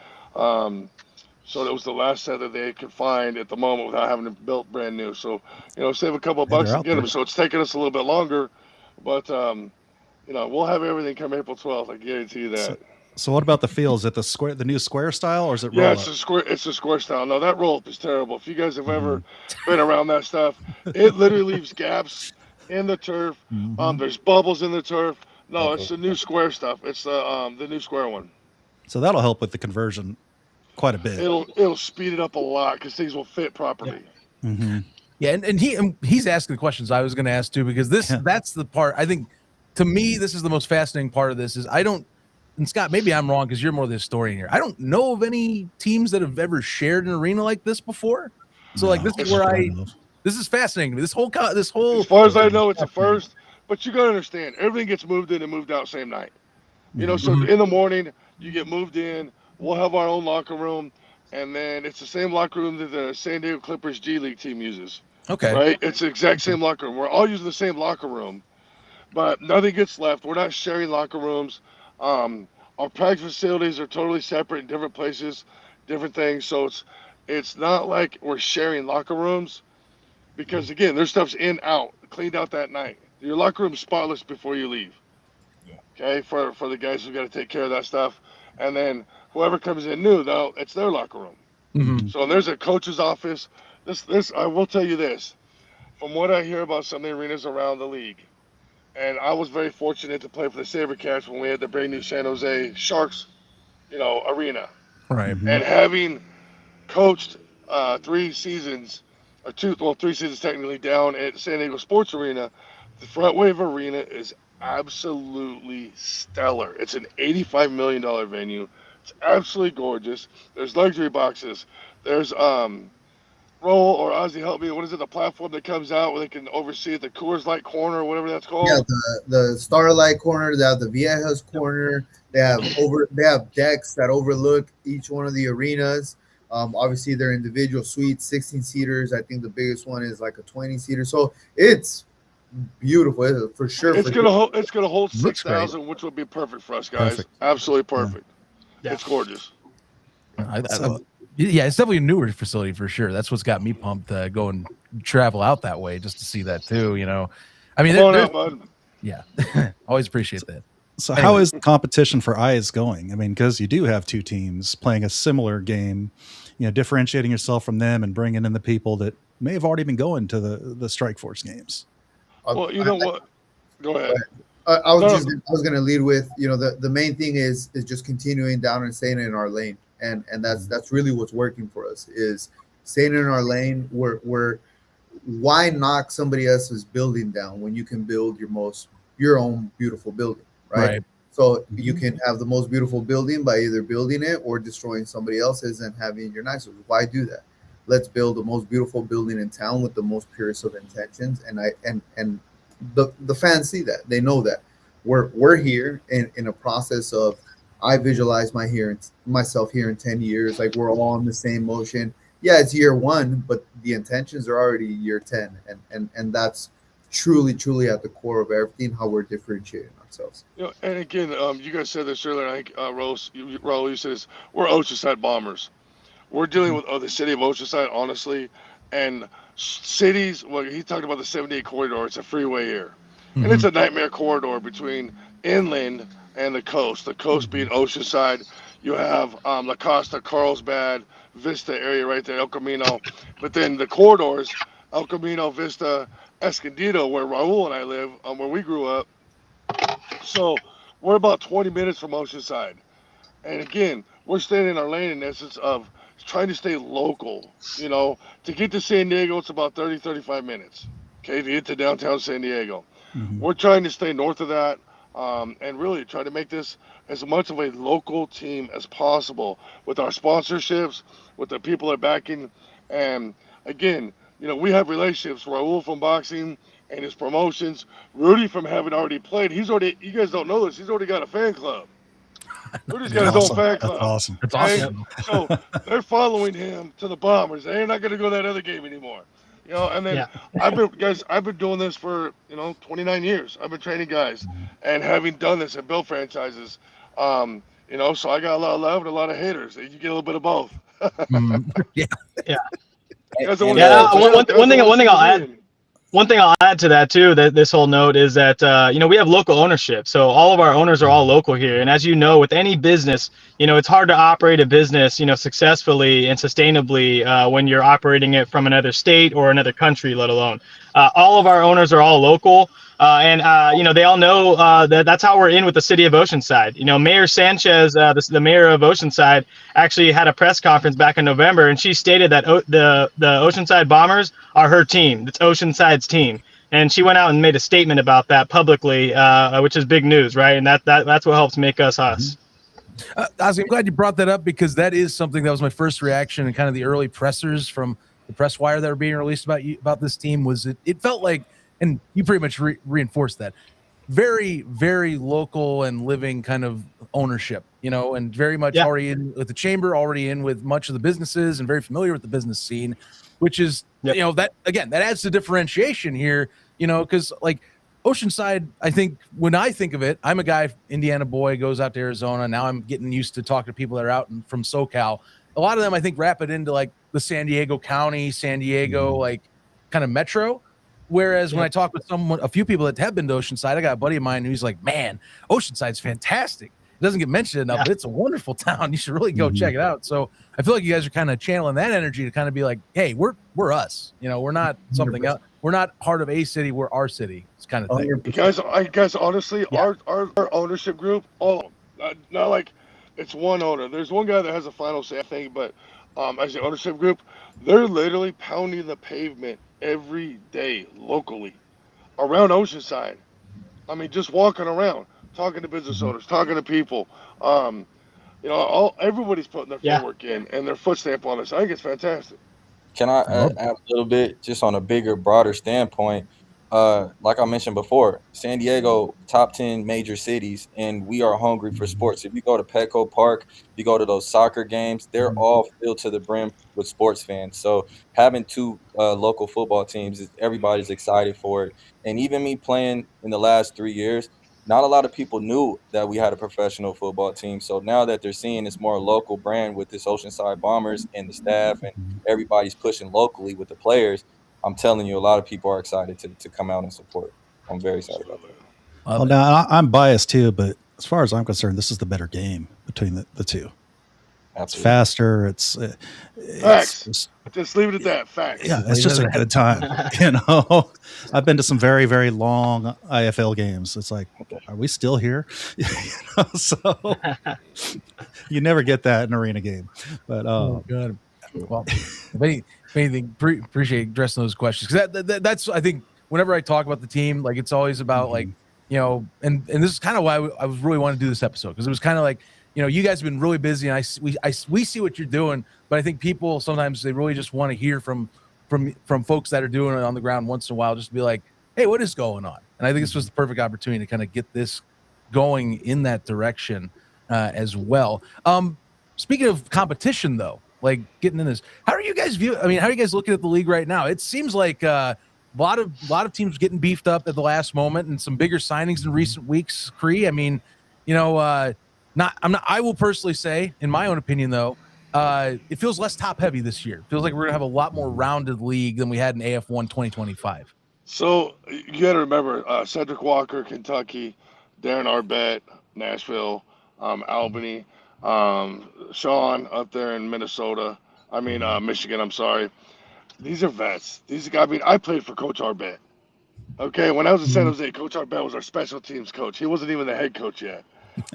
So that was the last set that they could find at the moment without having to build brand new. So, save a couple of Hey, bucks they're to out get them. there. So it's taking us a little bit longer, but we'll have everything come April 12th. I guarantee you that. So what about the feel? Is it the new square style, or is it Yeah, roll it's up? a square. It's a square style. No, that roll up is terrible. If you guys have ever Mhm. been around that stuff, it literally leaves gaps in the turf. Mhm. There's bubbles in the turf. No, it's the new square stuff. It's the new square one. So that'll help with the conversion quite a bit. It'll speed it up a lot because things will fit properly. Mm-hmm. Yeah, and he's asking the questions I was going to ask too, because that's the part I think. To me, this is the most fascinating part of this. Is I don't, and Scott, maybe I'm wrong because you're more the historian here. I don't know of any teams that have ever shared an arena like this before. So like this is where this is fascinating to me. This whole As far as I know, it's a first. But you gotta understand, everything gets moved in and moved out same night. So in the morning you get moved in. We'll have our own locker room, and then it's the same locker room that the San Diego Clippers G League team uses. Okay. Right? It's the exact same locker room. We're all using the same locker room, but nothing gets left. We're not sharing locker rooms. Our practice facilities are totally separate in different places, different things. So it's not like we're sharing locker rooms because again, their stuff's in out, cleaned out that night. Your locker room's spotless before you leave. Okay, for the guys who got to take care of that stuff, and then whoever comes in new, though, it's their locker room. Mhm. So there's a coach's office. This I will tell you this, from what I hear about some of the arenas around the league, and I was very fortunate to play for the SaberCats when we had the brand new San Jose Sharks, arena, Right. and having coached 3 seasons, or 3 seasons technically down at San Diego Sports Arena, the Front Wave Arena is absolutely stellar. It's an $85 million venue. It's absolutely gorgeous. There's luxury boxes. There's Roll or Ozzy, help me. What is it? The platform that comes out where they can oversee the Coors Light corner or whatever that's called. Yeah, the Starlight corner. They have the Viejas corner. They have decks that overlook each one of the arenas. Obviously, they're individual suites, 16 seaters. I think the biggest one is like a 20 seater. So it's beautiful for sure. It's gonna hold Looks great. 6,000, which would be perfect for us guys. Perfect. Absolutely perfect. Yeah. It's gorgeous. Yeah, it's definitely a newer facility for sure. That's what's got me pumped to go and travel out that way just to see that too. I mean, Come on out, bud. yeah, always appreciate that. So how is the competition for eyes going? I mean, because you do have two teams playing a similar game, differentiating yourself from them and bringing in the people that may have already been going to the Strike Force games. Well, you know what? Go ahead. I was going to lead with, the main thing is just continuing down and staying in our lane. And that's really what's working for us is staying in our lane. Why knock somebody else's building down when you can build your own beautiful building, right? So you can have the most beautiful building by either building it or destroying somebody else's and having your nice. Why do that? let's build the most beautiful building in town with the most purest of intentions. And the fans see that. They know that we're here in a process of, I visualize myself here in 10 years. Like, we're all on the same motion. Yeah, it's year 1, but the intentions are already year 10. And that's truly, truly at the core of everything, how we're differentiating ourselves. And again, you guys said this earlier. I think Raul, you said this. We're Oceanside Bombers. We're dealing with the city of Oceanside, honestly, and cities. Well, he talked about the 78 corridor. It's a freeway here, and it's a nightmare corridor between inland and the coast. The coast being Oceanside. You have La Costa, Carlsbad, Vista area right there, El Camino. But then the corridors, El Camino, Vista, Escondido, where Raul and I live, where we grew up. So we're about 20 minutes from Oceanside. And again, we're staying in our lane in essence of trying to stay local. To get to San Diego, it's about 30, 35 minutes. Okay, to get to downtown San Diego. We're trying to stay north of that and really try to make this as much of a local team as possible with our sponsorships, with the people that are backing. And again, we have relationships. Raul from boxing and his promotions, Rudy from having already played. You guys don't know this, he's already got a fan club. Rudy's got his own fan club. That's awesome. That's awesome. So they're following him to the Bombers. They're not going to go to that other game anymore. And then I've been doing this for 29 years. I've been training guys and having done this and built franchises. So I got a lot of love and a lot of haters. You get a little bit of both. Yeah. One thing I'll add to that too, that this whole note is that we have local ownership. So all of our owners are all local here. And as you know, with any business, it's hard to operate a business, successfully and sustainably when you're operating it from another state or another country, let alone. All of our owners are all local. And they all know that's how we're in with the city of Oceanside. Mayor Sanchez, the mayor of Oceanside, actually had a press conference back in November, and she stated that the Oceanside Bombers are her team. It's Oceanside's team, and she went out and made a statement about that publicly, which is big news, right? And that's what helps make us us. Ozzy, I'm glad you brought that up, because that is something that was my first reaction, and kind of the early pressers from the press wire that were being released about this team was it felt like. And you pretty much reinforced that. Very, very local and living kind of ownership, and very much already in with the chamber, already in with much of the businesses, and very familiar with the business scene, which is, that again, that adds to differentiation here, because like Oceanside, I think when I think of it, I'm a guy, Indiana boy, goes out to Arizona. Now I'm getting used to talking to people that are out from SoCal. A lot of them, I think, wrap it into like the San Diego County, San Diego, like kind of metro. Whereas when I talk with a few people that have been to Oceanside, I got a buddy of mine who's like, man, Oceanside's fantastic. It doesn't get mentioned enough, but it's a wonderful town. You should really go check it out. So I feel like you guys are kind of channeling that energy to kind of be like, hey, we're us. We're not something else. We're not part of a city. We're our city. It's kind of thing. Guys, honestly, our ownership group, all not like it's one owner. There's one guy that has a final say, I think, but as the ownership group, they're literally pounding the pavement every day locally around Oceanside. I mean, just walking around, talking to business owners, talking to people. Everybody's putting their footwork in and their foot stamp on us. I think it's fantastic. Can I add a little bit just on a bigger, broader standpoint? Like I mentioned before, San Diego, top 10 major cities, and we are hungry for sports. If you go to Petco Park, you go to those soccer games, they're all filled to the brim with sports fans. So having two local football teams, everybody's excited for it. And even me playing in the last 3 years, not a lot of people knew that we had a professional football team. So now that they're seeing this more local brand with this Oceanside Bombers and the staff, and everybody's pushing locally with the players, I'm telling you, a lot of people are excited to come out and support. I'm very excited about that. Well, now I'm biased too, but as far as I'm concerned, this is the better game between the two. Absolutely. It's faster. It's Facts. Just leave it at that. Facts. Yeah, it's just a good time. I've been to some very, very long IFL games. It's like, are we still here? So you never get that in an arena game. But good. Well, if anything, appreciate addressing those questions, because that's I think whenever I talk about the team, like it's always about like and this is kind of why I was really wanting to do this episode, because it was kind of like you guys have been really busy, and we see what you're doing, but I think people sometimes they really just want to hear from folks that are doing it on the ground once in a while, just to be like, hey, what is going on? And I think this was the perfect opportunity to kind of get this going in that direction as well. Speaking of competition, though, like getting in this, how are you guys looking at the league right now? It seems like a lot of teams getting beefed up at the last moment, and some bigger signings in recent weeks. Cree, I mean, I will personally say, in my own opinion, though, it feels less top heavy this year. It feels like we're gonna have a lot more rounded league than we had in AF1 2025. So you got to remember Cedric Walker, Kentucky, Darren Arbett, Nashville, Albany, Sean up there in Minnesota. Michigan. I'm sorry. These are vets. I played for Coach Arbett. Okay, when I was in San Jose, Coach Arbett was our special teams coach. He wasn't even the head coach yet.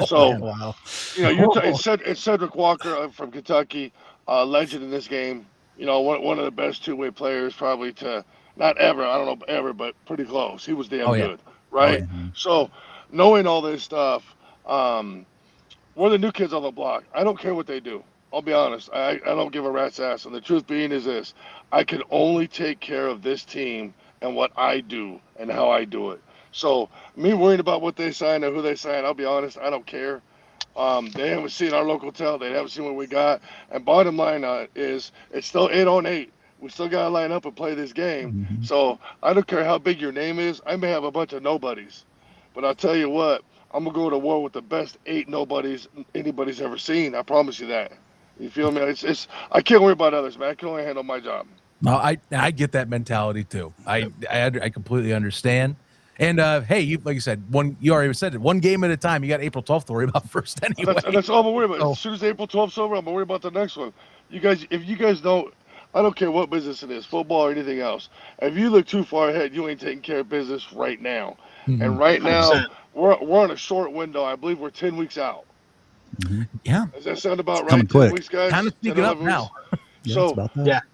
So, Wow. it's Cedric Walker from Kentucky, legend in this game. One of the best two-way players probably to not ever, I don't know ever, but pretty close. He was damn good, right? So, knowing all this stuff, we're the new kids on the block. I don't care what they do. I'll be honest. I don't give a rat's ass. And the truth being is this: I can only take care of this team and what I do and how I do it. So me worrying about what they sign or who they sign, I'll be honest, I don't care. They haven't seen our local talent. They haven't seen what we got. And bottom line is it's still 8-on-8. We still got to line up and play this game. So I don't care how big your name is. I may have a bunch of nobodies. But I'll tell you what, I'm going to go to war with the best 8 nobodies anybody's ever seen. I promise you that. You feel me? I can't worry about others, man. I can only handle my job. No, I get that mentality too. I completely understand. And hey, like you said, you already said it. One game at a time. You got April 12th to worry about first anyway. That's all I'm worried about. As soon as April 12th's over, I'm gonna worry about the next one. If you guys don't, I don't care what business it is, football or anything else. If you look too far ahead, you ain't taking care of business right now. And right now, 100%. we're on a short window. I believe we're 10 weeks out. Yeah. Does that sound about It's right? 10 quick. weeks, guys. Kind of speaking up now.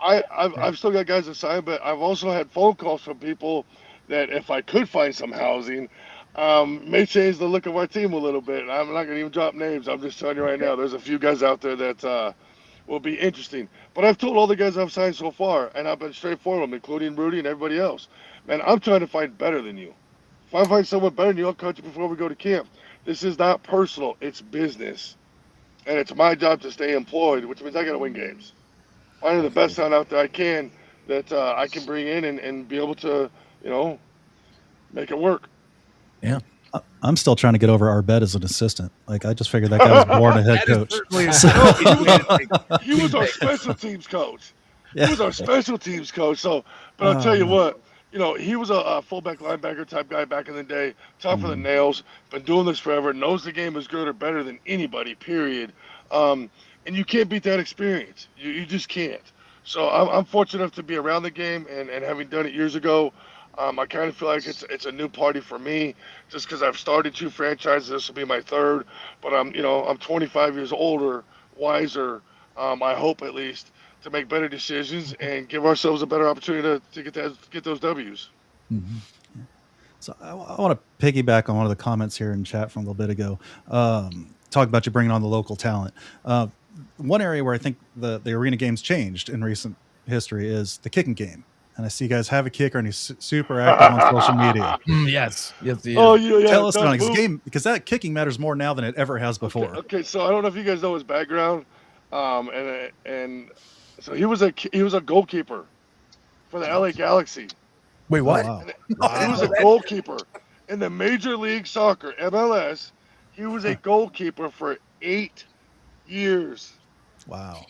I've still got guys to sign, but I've also had phone calls from people that if I could find some housing, may change the look of our team a little bit. I'm not going to even drop names. I'm just telling you right now, there's a few guys out there that will be interesting. But I've told all the guys I've signed so far, and I've been straightforward with them, including Rudy and everybody else. Man, I'm trying to find better than you. If I find someone better than you, I'll cut you before we go to camp. This is not personal. It's business. And it's my job to stay employed, which means I got to win games. Finding the best talent out there I can that I can bring in and be able to, make it work. Yeah. I'm still trying to get over Arbet as an assistant. Like, I just figured that guy was born a head coach. He was our special teams coach. He was our special teams coach. So, but I'll tell you what, he was a fullback linebacker type guy back in the day, tough for the nails, been doing this forever, knows the game is good or better than anybody, period. And you can't beat that experience. You just can't. So I'm fortunate enough to be around the game and having done it years ago. I kind of feel like it's a new party for me, just because I've started 2 franchises. This will be my 3rd, but I'm 25 years older, wiser. I hope at least to make better decisions and give ourselves a better opportunity to get those W's. Mm-hmm. So I want to piggyback on one of the comments here in chat from a little bit ago. Talk about you bringing on the local talent. One area where I think the arena game's changed in recent history is the kicking game. And I see you guys have a kicker, and he's super active on social media. Yes. Tell us about his game, because that kicking matters more now than it ever has before. Okay, so I don't know if you guys know his background, and so he was a goalkeeper for the LA Galaxy. Wait, what? Oh, wow. He was a goalkeeper in the Major League Soccer (MLS). He was a goalkeeper for 8 years. Wow.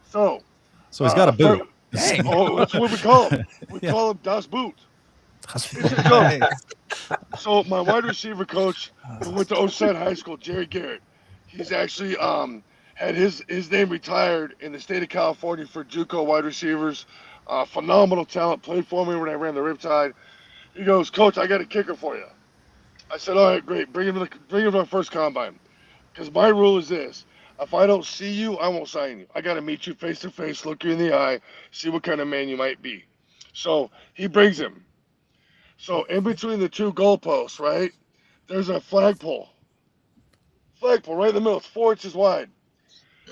So he's got a boot. Dang. Oh, that's what we call him. We call him Das Boot. So my wide receiver coach, who went to Oceanside High School, Jerry Garrett, he's actually had his name retired in the state of California for JUCO wide receivers. Phenomenal talent. Played for me when I ran the Riptide. He goes, "Coach, I got a kicker for you." I said, "All right, great. Bring him to our first combine." Because my rule is this: if I don't see you, I won't sign you. I got to meet you face to face, look you in the eye, see what kind of man you might be. So he brings him. So in between the 2 goalposts, right, there's a flagpole. Flagpole right in the middle. It's 4 inches wide.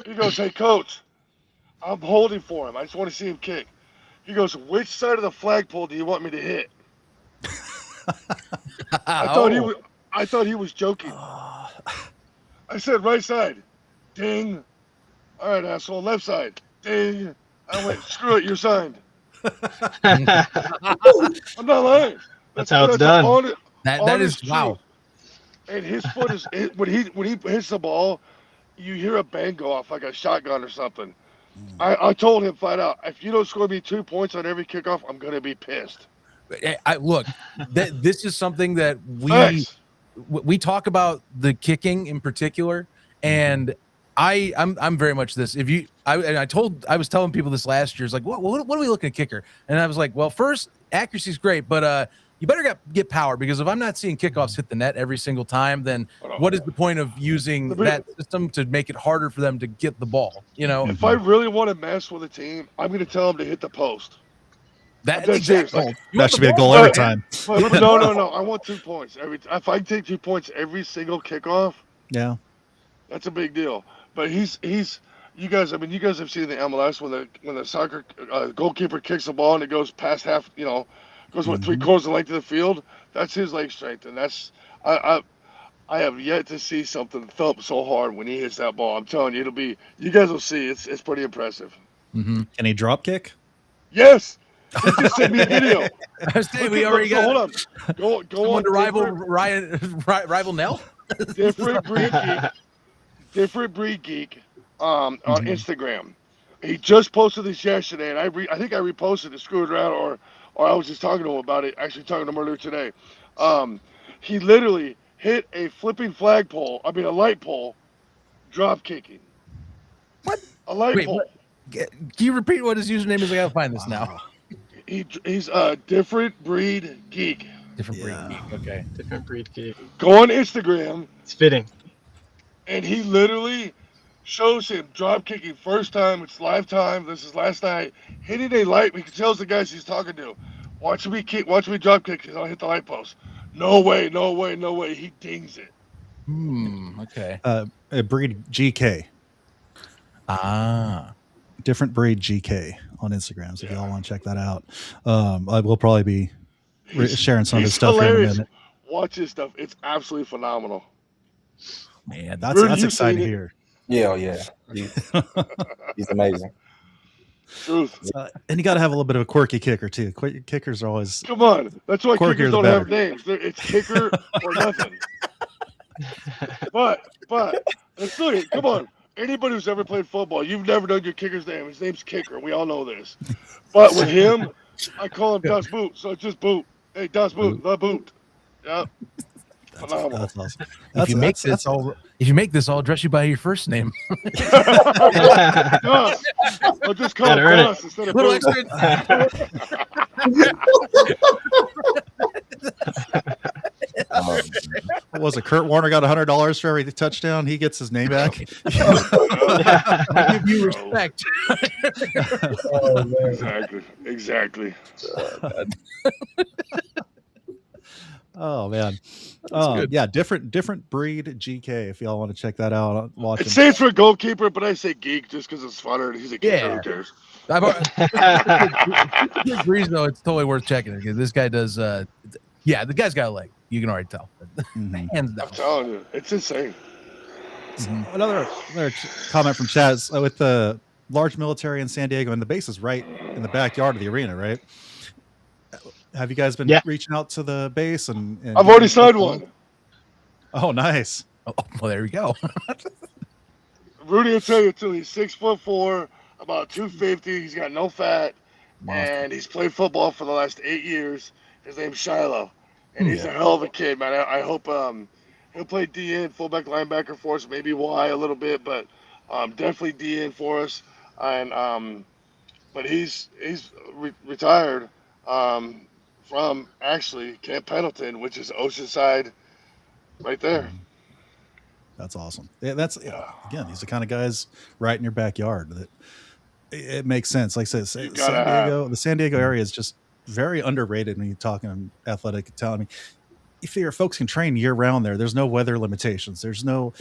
He goes, "Hey, coach, I'm holding for him. I just want to see him kick." He goes, "Which side of the flagpole do you want me to hit?" I thought he was joking. I said, "Right side." Ding. "All right, asshole. Left side." Ding. I went, "Screw it. You're signed." I'm not lying. That's how it's done. That is honest wow. truth. And his foot is when he hits the ball, you hear a bang go off like a shotgun or something. I told him flat out, if you don't score me 2 points on every kickoff, I'm gonna be pissed. Look, this is something that Facts. we talk about, the kicking in particular, and I'm very much this. If you, I was telling people this last year. It's like, what are we looking at kicker? And I was like, well, first, accuracy is great, but you better get power, because if I'm not seeing kickoffs hit the net every single time, then what is the point of using that system to make it harder for them to get the ball? You know, If I really want to mess with a team, I'm gonna tell them to hit the post. that Exactly. That should be a goal every time. But no. I want 2 points if I can take 2 points every single kickoff. Yeah. That's a big deal. But he's you guys. I mean, you guys have seen the MLS when the soccer goalkeeper kicks the ball and it goes past half. Goes what 3/4 the length of the field. That's his leg strength, and that's I have yet to see something thump so hard when he hits that ball. I'm telling you, you guys will see. It's pretty impressive. Can he drop kick? Yes. He just sent me a video. I was saying, we already got. Hold on. Go on to rival Nell. Different breed geek on Instagram. He just posted this yesterday, and I think I reposted it, screwed around, or I was just talking to him about it. Actually, talking to him earlier today. He literally hit a flipping flagpole. I mean, a light pole, drop kicking. What? A light pole. Can you repeat what his username is? I gotta find this now. He's a different breed geek. Different breed geek. Okay. Different breed geek. Go on Instagram. It's fitting. And he literally shows him drop kicking first time. It's live time. This is last night. Hitting a light. He tells the guys he's talking to, watch me drop kick. I'll hit the light post. No way. He dings it. Okay. A breed GK. Different breed GK on Instagram. So if y'all want to check that out, I will probably be sharing some of his stuff here in a minute. Watch his stuff. It's absolutely phenomenal. Man, that's exciting to hear. Yeah. He's amazing. Truth. And you got to have a little bit of a quirky kicker too. Kickers are always. Come on, that's why kickers don't better. have names. It's kicker or nothing. But let's look at. Come on, anybody who's ever played football, you've never known your kicker's name. His name's Kicker. We all know this. But with him, I call him Das Boot. So it's just Boot. Hey, Das Boot, the Boot. Yep. That's awesome. If you make this, I'll address you by your first name. Gus. I'll just call him Gus instead of Little Boot. extra. What was it? Kurt Warner got $100 for every touchdown. He gets his name back. I give you respect. Exactly. Oh man. Yeah, different breed GK. If y'all want to check that out, watch It him. stands for goalkeeper, but I say geek just because it's funner. He's a geek. Who cares? Agrees though. It's totally worth checking it because this guy does. The guy's got a leg. You can already tell. Hands down. I'm telling you, it's insane. Another comment from Chad is, with the large military in San Diego, and the base is right in the backyard of the arena, right? Have you guys been reaching out to the base? And I've already signed one. Oh, nice. Oh, well, there we go. Rudy will tell you too. He's 6'4", about 250. He's got no fat, and he's played football for the last 8 years. His name's Shiloh, and he's a hell of a kid, man. I hope he'll play DN, fullback, linebacker for us, maybe Y a little bit, but definitely DN for us. And but he's retired from actually Camp Pendleton, which is Oceanside, right there. That's awesome. Yeah, again, these are the kind of guys right in your backyard that it makes sense. Like I said, the San Diego area is just very underrated when you're talking athletic talent. I mean, you figure folks can train year round there. There's no weather limitations. There's no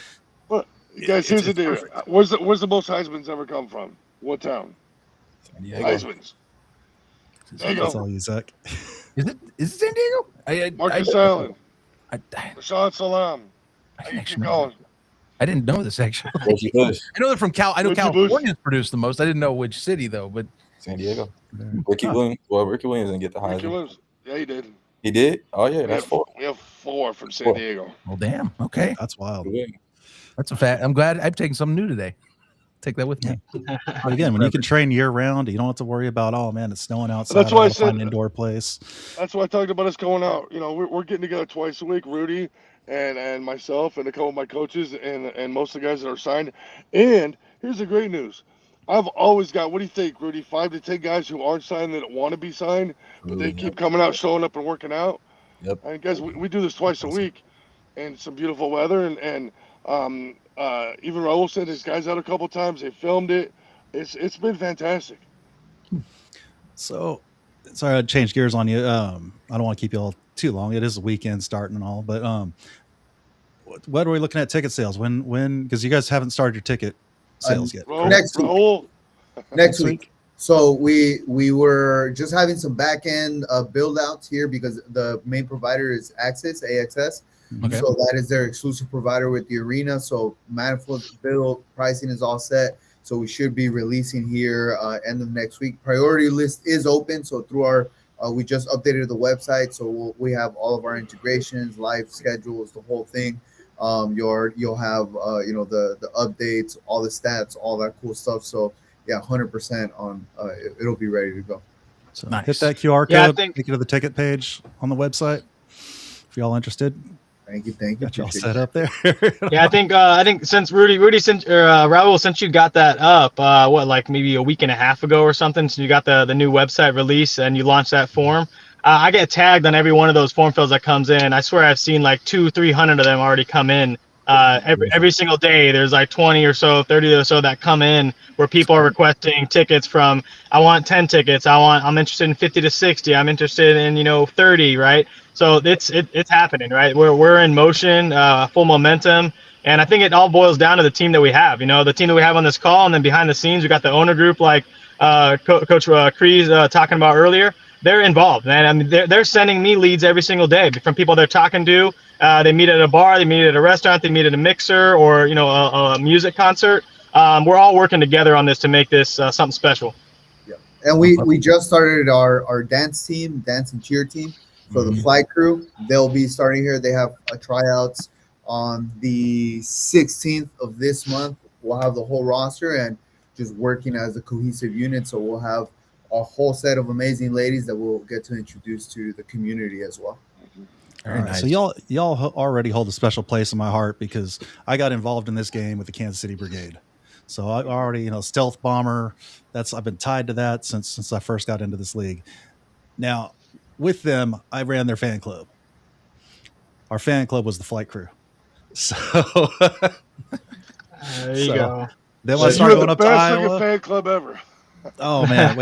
Guys, here's the deal. Where's the most Heisman's ever come from? What town? San Diego. Heisman's. There you That's go. all you, Zach. Is it San Diego? Marcus Allen. I Rashawn Salam. didn't Keep actually know going. that. I didn't know this actually. Reggie Bush, I know they're from I know Reggie California's produced the most. I didn't know which city though, but San Diego. Ricky Williams. Well, Ricky Williams didn't get the Ricky Heisman. Williams. Yeah, he did. He did? Oh, yeah, that's four. We have 4 from San Diego. well, damn. Okay, That's wild. that's a fact. I'm glad I've taken something new today. Take that with me. But again, when you can train year round, you don't have to worry about, oh man, it's snowing outside. That's why I gotta find said- an indoor place. That's why I talked about us going out. You know, we're getting together twice a week, Rudy and myself and a couple of my coaches and most of the guys that are signed. And here's the great news. I've always got, what do you think, Rudy, 5 to 10 guys who aren't signed that want to be signed, but they keep coming out, showing up and working out. Yep. And guys, we do this twice a week and some beautiful weather. And even Raul sent his guys out a couple times. They filmed it. It's been fantastic. So, sorry, I changed gears on you. I don't want to keep you all too long. It is a weekend starting and all, but what are we looking at ticket sales? When? Because you guys haven't started your ticket sales yet. Next week. Raul, Next week. So we were just having some back end build outs here because the main provider is AXS. Okay. So that is their exclusive provider with the arena. So manifold build pricing is all set. So we should be releasing here end of next week. Priority list is open. So through our we just updated the website. So we have all of our integrations, live schedules, the whole thing. You'll have the updates, all the stats, all that cool stuff. So yeah, 100% on it'll be ready to go. So Nice. hit that QR code, Yeah, I think- take you to the ticket page on the website. If you're all interested, Thank you. got you all Appreciate set it. up there. Yeah, I think since Rudy since Raul, since you got that up, like maybe a week and a half ago or something, so you got the new website release and you launched that form. I get tagged on every one of those form fills that comes in. I swear I've seen like 200-300 of them already come in. Every single day, there's like 20 or so, 30 or so that come in where people are requesting tickets from. I want 10 tickets. I'm interested in 50 to 60. I'm interested in 30, right? So it's happening, right? We're in motion, full momentum, and I think it all boils down to the team that we have. The team that we have on this call, and then behind the scenes, we got the owner group like Coach Cree's talking about earlier. They're involved, man. I mean, they're sending me leads every single day from people they're talking to. They meet at a bar, they meet at a restaurant, they meet at a mixer or a music concert. We're all working together on this to make this something special. Yeah, and we just started our dance and cheer team. So the flight crew, they'll be starting here. They have tryouts on the 16th of this month. We'll have the whole roster and just working as a cohesive unit. So we'll have a whole set of amazing ladies that we'll get to introduce to the community as well. All right, so y'all already hold a special place in my heart because I got involved in this game with the Kansas City Brigade. So I already, stealth bomber. I've been tied to that since I first got into this league. Now, with them, I ran their fan club. Our fan club was the flight crew. So There you go. Then so I you started are going the up to best looking Iowa. fan club ever. Oh man,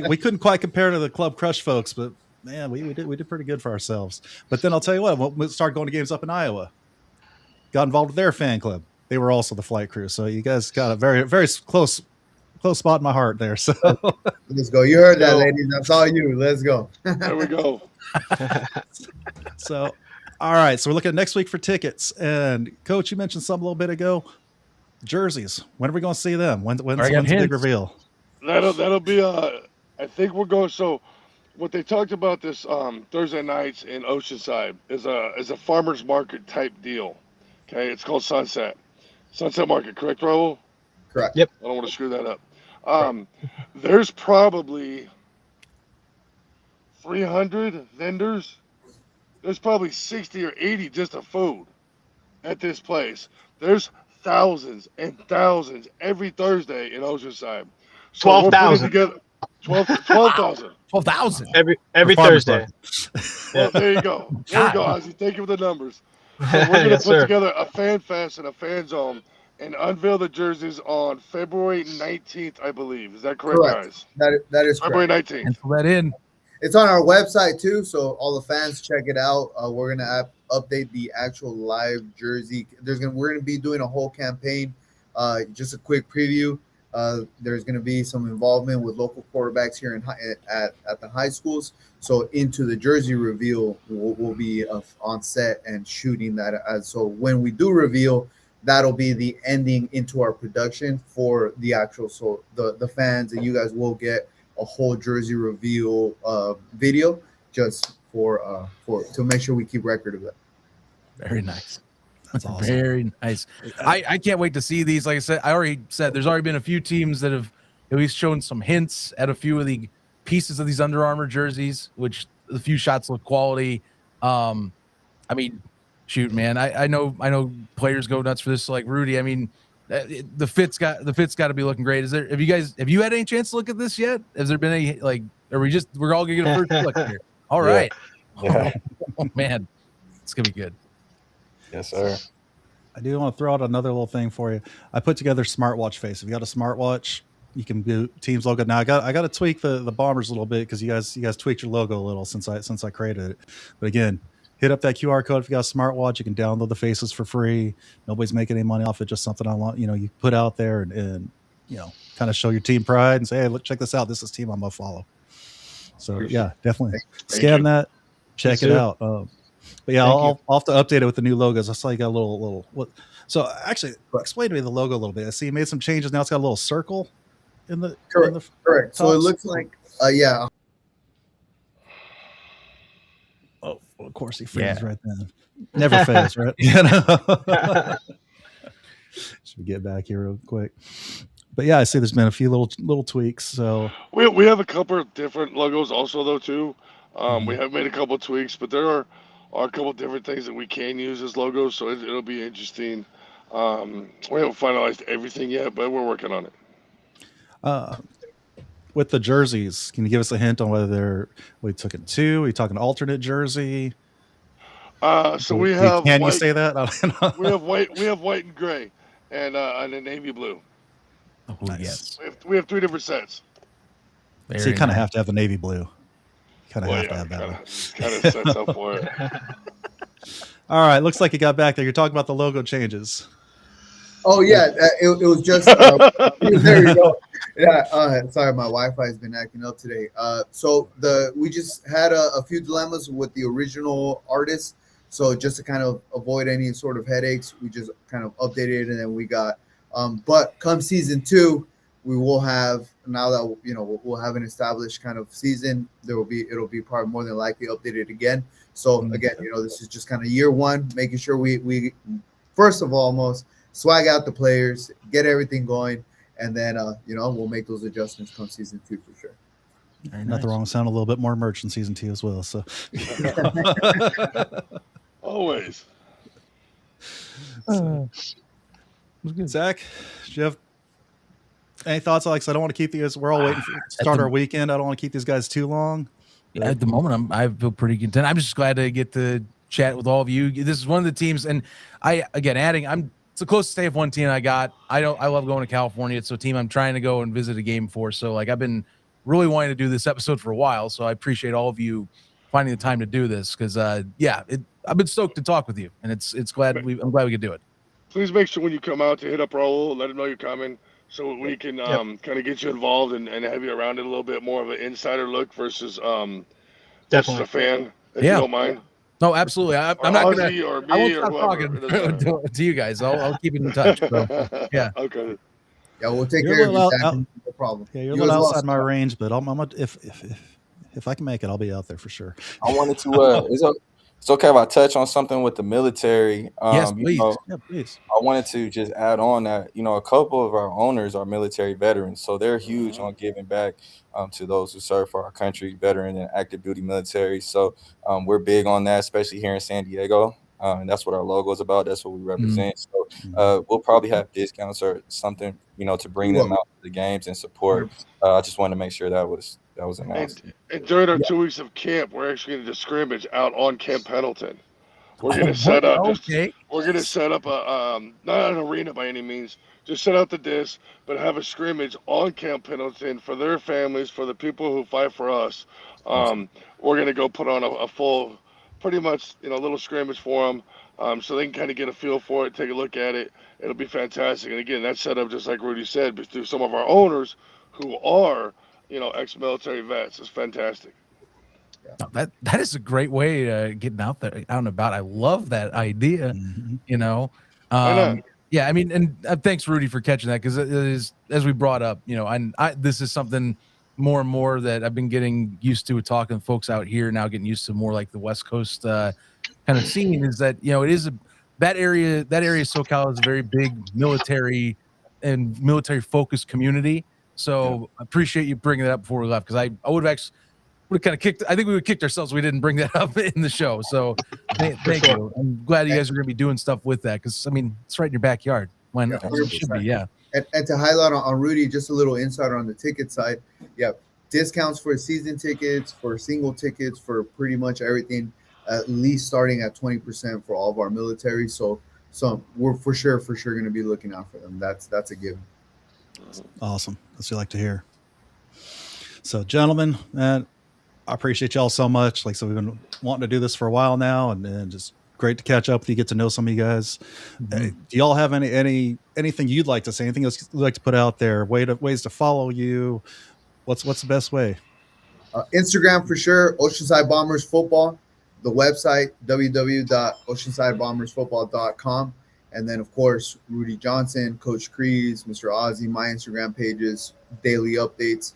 we couldn't quite compare to the Club Crush folks, but man, we did pretty good for ourselves. But then I'll tell you what, when we started going to games up in Iowa, got involved with their fan club. They were also the flight crew, so you guys got a very very close spot in my heart there. So Let's go. You heard that, ladies. That's all you. Let's go. There we go. so all right, so we're looking at next week for tickets. And Coach, you mentioned something a little bit ago. Jerseys. When are we going to see them? When's the big reveal? That'll be I think we're going. So what they talked about this Thursday nights in Oceanside is a farmers market type deal. Okay, it's called Sunset Market, correct, Raul? Correct. Yep. I don't want to screw that up. There's probably 300 vendors. There's probably 60 or 80 just of food at this place. There's thousands and thousands every Thursday in Oceanside. So 12,000. 12,000. 12,000. Every farmers Thursday. Well, there you go. There you go, Ozzy. Thank you for the numbers. So we're going to Yes, put sir. together a fan fest and a fan zone and unveil the jerseys on February 19th, I believe. Is that correct, Correct. guys? That is February correct. 19th. Pencil that in. It's on our website too, so all the fans check it out. We're gonna update the actual live jersey. We're gonna be doing a whole campaign. Just a quick preview. There's going to be some involvement with local quarterbacks here at the high schools. So into the jersey reveal, we'll be on set and shooting that. So when we do reveal, that'll be the ending into our production for the actual. So the fans and you guys will get a whole jersey reveal video just for to make sure we keep record of that. Very nice. That's awesome. Very nice. I can't wait to see these. Like I already said, there's already been a few teams that have at least shown some hints at a few of the pieces of these Under Armour jerseys, which a few shots look quality. I mean, shoot, man, I know players go nuts for this. Like Rudy, I mean, the fit's got to be looking great. Have you had any chance to look at this yet? Has there been any, like, we're all gonna get a first look here? All right. Yeah. Oh, man, it's gonna be good. Yes, sir. I do want to throw out another little thing for you. I put together smartwatch face. If you got a smartwatch, you can do team's logo. Now I got to tweak the Bombers a little bit because you guys tweaked your logo a little since I created it. But again, hit up that QR code if you got a smartwatch. You can download the faces for free. Nobody's making any money off it. Just something I want you put out there and kind of show your team pride and say, hey, look, check this out. This is team I'm gonna follow. So yeah, definitely scan that, check it out. But yeah, I'll have to update it with the new logos. I saw you got a little what. So actually, explain to me the logo a little bit. I see you made some changes. Now it's got a little circle in the correct. So it looks like yeah. Oh, of course he freezes right then. Never fails, right? Should we get back here real quick? But yeah, I see there's been a few little tweaks. So we have a couple of different logos also though too. We have made a couple of tweaks, but there are a couple of different things that we can use as logos, so it'll be interesting. We haven't finalized everything yet, but we're working on it. With the jerseys, can you give us a hint on whether we took it two? Are you talking alternate jersey? So we have. Can white, you say that? we have white. We have white and gray, and a navy blue. Oh, Nice. yes. We have 3 different sets. So you kind of have to have the navy blue. Kind of have to have that one. Kind of sets up for it. All right, looks like you got back there. You're talking about the logo changes. Oh yeah, it was just there you go. Yeah, sorry, my Wi-Fi has been acting up today. So we just had a few dilemmas with the original artist. So just to kind of avoid any sort of headaches, we just kind of updated it, and then we got. But come season 2, we will have, now that we'll have an established kind of season, it'll be probably more than likely updated again. So again, this is just kind of year 1, making sure we first of all almost swag out the players, get everything going, and then we'll make those adjustments come season 2 for sure. Nothing wrong with sounding a little bit more merch in season 2 as well. So Always. Zach, do you have any thoughts? Alex, I don't want to keep these. We're all waiting to start our weekend. I don't want to keep these guys too long. At the moment, I feel pretty content. I'm just glad to get to chat with all of you. This is one of the teams, and it's the closest AF1 team I got. I love going to California. It's a team I'm trying to go and visit a game for. So like I've been really wanting to do this episode for a while. So I appreciate all of you finding the time to do this because I've been stoked to talk with you, and I'm glad we could do it. Please make sure when you come out to hit up Raul, let him know you're coming, so we can kind of get you involved and have you around it a little bit more of an insider look versus Definitely a fan, if you don't mind. No, absolutely. I'm not going to. Or me I won't or stop whoever. talking to you guys. I'll keep in touch. So, yeah. Okay. Yeah, we'll take care of you. No problem. Yeah, you're a little outside my range, but if I can make it, I'll be out there for sure. I wanted to. It's okay if I touch on something with the military. Yes, please. Please. I wanted to just add on that, a couple of our owners are military veterans, so they're huge on giving back to those who serve for our country, veteran and active duty military. So we're big on that, especially here in San Diego. And that's what our logo is about. That's what we represent. So we'll probably have discounts or something, to bring them out to the games and support. I just wanted to make sure that was announced. And during our 2 weeks of camp, we're actually going to scrimmage out on Camp Pendleton. We're going to set up. We're going to set up a not an arena by any means. Just set out the disc, but have a scrimmage on Camp Pendleton for their families, for the people who fight for us. We're going to go put on a full pretty much, a little scrimmage for them, so they can kind of get a feel for it, take a look at it. It'll be fantastic. And again, that's set up just like Rudy said, but through some of our owners who are, ex-military vets. It's fantastic. No, that is a great way getting out there, out and about. I love that idea. Mhm. You know, Why not? yeah. I mean, and thanks, Rudy, for catching that, because it is, as we brought up, and this is something more and more that I've been getting used to with talking to folks out here now, getting used to more like the West Coast kind of scene, is that it is that area of SoCal is a very big military and military focused community. So I appreciate you bringing that up before we left, because I would have actually would have kind of kicked. I think we would have kicked ourselves. We didn't bring that up in the show. So thank you. I'm glad you guys are going to be doing stuff with that, because I mean it's right in your backyard. When it should be, yeah. And to highlight on Rudy, just a little insider on the ticket side. Yeah, discounts for season tickets, for single tickets, for pretty much everything. At least starting at 20% for all of our military. So we're for sure going to be looking out for them. That's a given. Awesome. That's what you like to hear. So, gentlemen, man, I appreciate y'all so much. Like, so we've been wanting to do this for a while now, and just great to catch up with you, get to know some of you guys. Do y'all have anything you'd like to say? Anything else you'd like to put out there? Ways to follow you? What's the best way? Instagram for sure. Oceanside Bombers football. The website www.oceansidebombersfootball.com. And then, of course, Rudy Johnson, Coach Cree's, Mr. Ozzy, my Instagram pages, daily updates.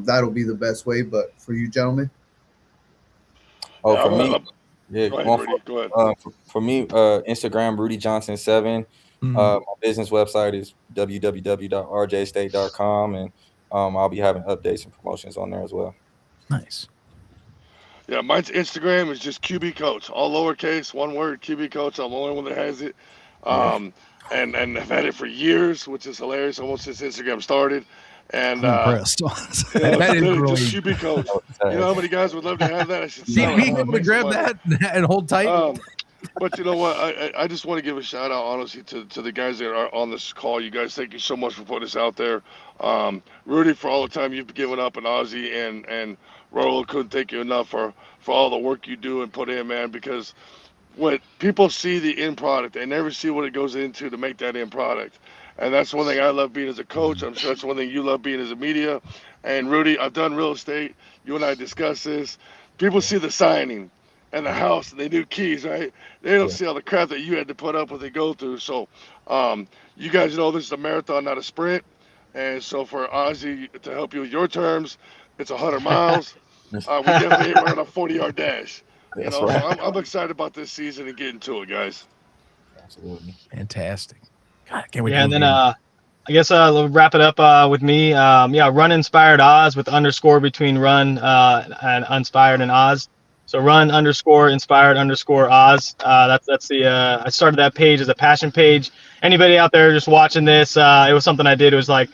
That'll be the best way. But for you, gentlemen? Oh, for me, yeah. Go ahead, Rudy. Go ahead. For me, Instagram, Rudy Johnson 7. My business website is www.rjstate.com, and I'll be having updates and promotions on there as well. Nice. Yeah, mine's Instagram is just QB Coach, all lowercase, one word, QB Coach. I'm the only one that has it. And I've had it for years, which is hilarious, almost since Instagram started. And I'm impressed. That is literally really- just QB Coach. You know how many guys would love to have that? I should Be sell it. able to grab that and hold tight. But you know what? I just want to give a shout out, honestly, to the guys that are on this call. You guys, thank you so much for putting this out there. Rudy, for all the time you've given up, and Ozzy and Raul, couldn't thank you enough for all the work you do and put in, man, because when people see the end product, they never see what it goes into to make that end product. And that's one thing I love being as a coach. I'm sure that's one thing you love being as a media. And Rudy, I've done real estate. You and I discussed this. People see the signing and the house and they do keys, right? They don't see all the crap that you had to put up with and go through. So you guys know this is a marathon, not a sprint. And so for Ozzy to help you with your terms, it's 100 miles. We definitely ain't running a 40-yard dash. You know, right. so I'm excited about this season and getting to it, guys. Absolutely. Fantastic. God, I can't wait. Yeah, and then I guess we'll wrap it up with me. Run Inspired Oz with underscore between run and inspired and Oz. So run underscore inspired underscore Oz. That's the I started that page as a passion page. Anybody out there just watching this, it was something I did. It was like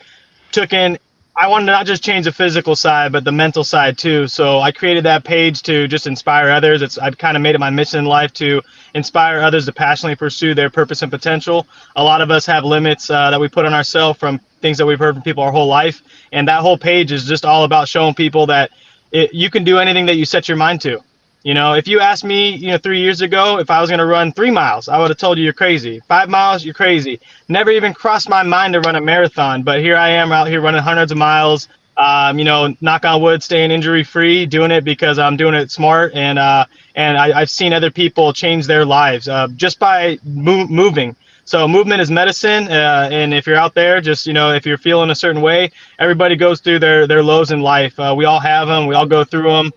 I wanted to not just change the physical side, but the mental side too. So I created that page to just inspire others. I've kind of made it my mission in life to inspire others to passionately pursue their purpose and potential. A lot of us have limits that we put on ourselves from things that we've heard from people our whole life. And that whole page is just all about showing people that you can do anything that you set your mind to. You know, if you asked me, 3 years ago, if I was going to run 3 miles, I would have told you you're crazy. 5 miles, you're crazy. Never even crossed my mind to run a marathon, but here I am out here running hundreds of miles, knock on wood, staying injury free, doing it because I'm doing it smart. And I've seen other people change their lives just by moving. So movement is medicine. And if you're out there, just, if you're feeling a certain way, everybody goes through their lows in life. We all have them. We all go through them.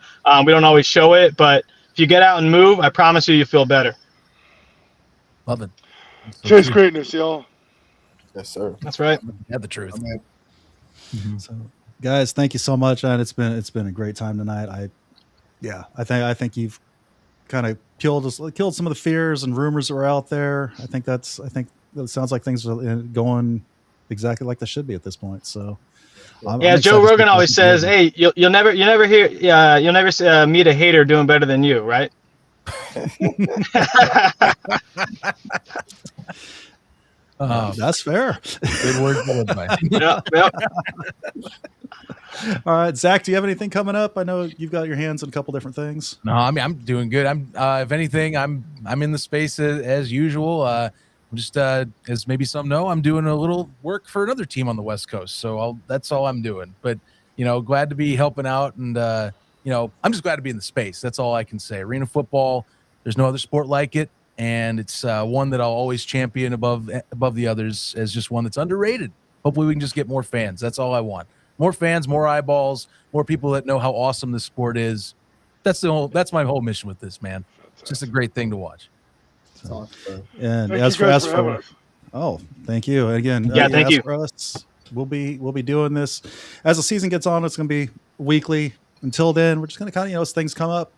We don't always show it, but if you get out and move, I promise you feel better. Love it. Chase greatness, y'all. Yes, sir. That's right. Yeah, the truth. So, guys, thank you so much, and it's been a great time tonight. I think you've kind of killed some of the fears and rumors that were out there. I think that sounds like things are going exactly like they should be at this point. So, I'm Joe excited Rogan to always says, "Hey, you'll never meet a hater doing better than you," right? That's fair. Good word to live by. Yep. All right, Zach, do you have anything coming up? I know you've got your hands on a couple different things. No, I mean, I'm doing good. I'm if anything, I'm in the space as usual. I'm just as maybe some know, I'm doing a little work for another team on the West Coast. So that's all I'm doing. But glad to be helping out, and I'm just glad to be in the space. That's all I can say. Arena football, there's no other sport like it, and it's one that I'll always champion above the others as just one that's underrated. Hopefully, we can just get more fans. That's all I want. More fans, more eyeballs, more people that know how awesome this sport is. That's my whole mission with this, man. It's just a great thing to watch. And Thank as you for guys us, for having us. thank you again. Yeah, thank you. For us, we'll be doing this as the season gets on. It's going to be weekly. Until then, we're just going to kind of as things come up,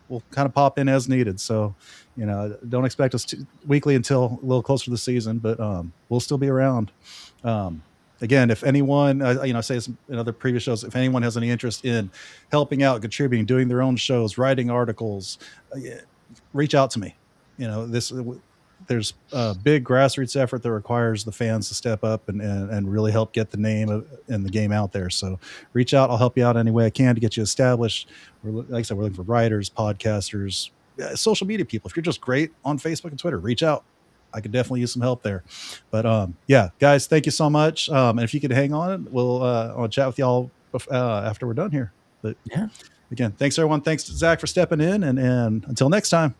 we'll kind of pop in as needed. So, don't expect us weekly until a little closer to the season, but we'll still be around. Again, if anyone, I say this in other previous shows, if anyone has any interest in helping out, contributing, doing their own shows, writing articles, reach out to me. There's a big grassroots effort that requires the fans to step up and really help get the name and the game out there. So reach out. I'll help you out any way I can to get you established. Like I said, we're looking for writers, podcasters, social media people. If you're just great on Facebook and Twitter, reach out. I could definitely use some help there. But yeah, guys, thank you so much. And if you could hang on, I'll chat with y'all after we're done here. But yeah, again, thanks everyone. Thanks to Zach for stepping in, and until next time.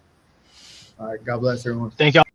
All right. God bless everyone. Thank y'all.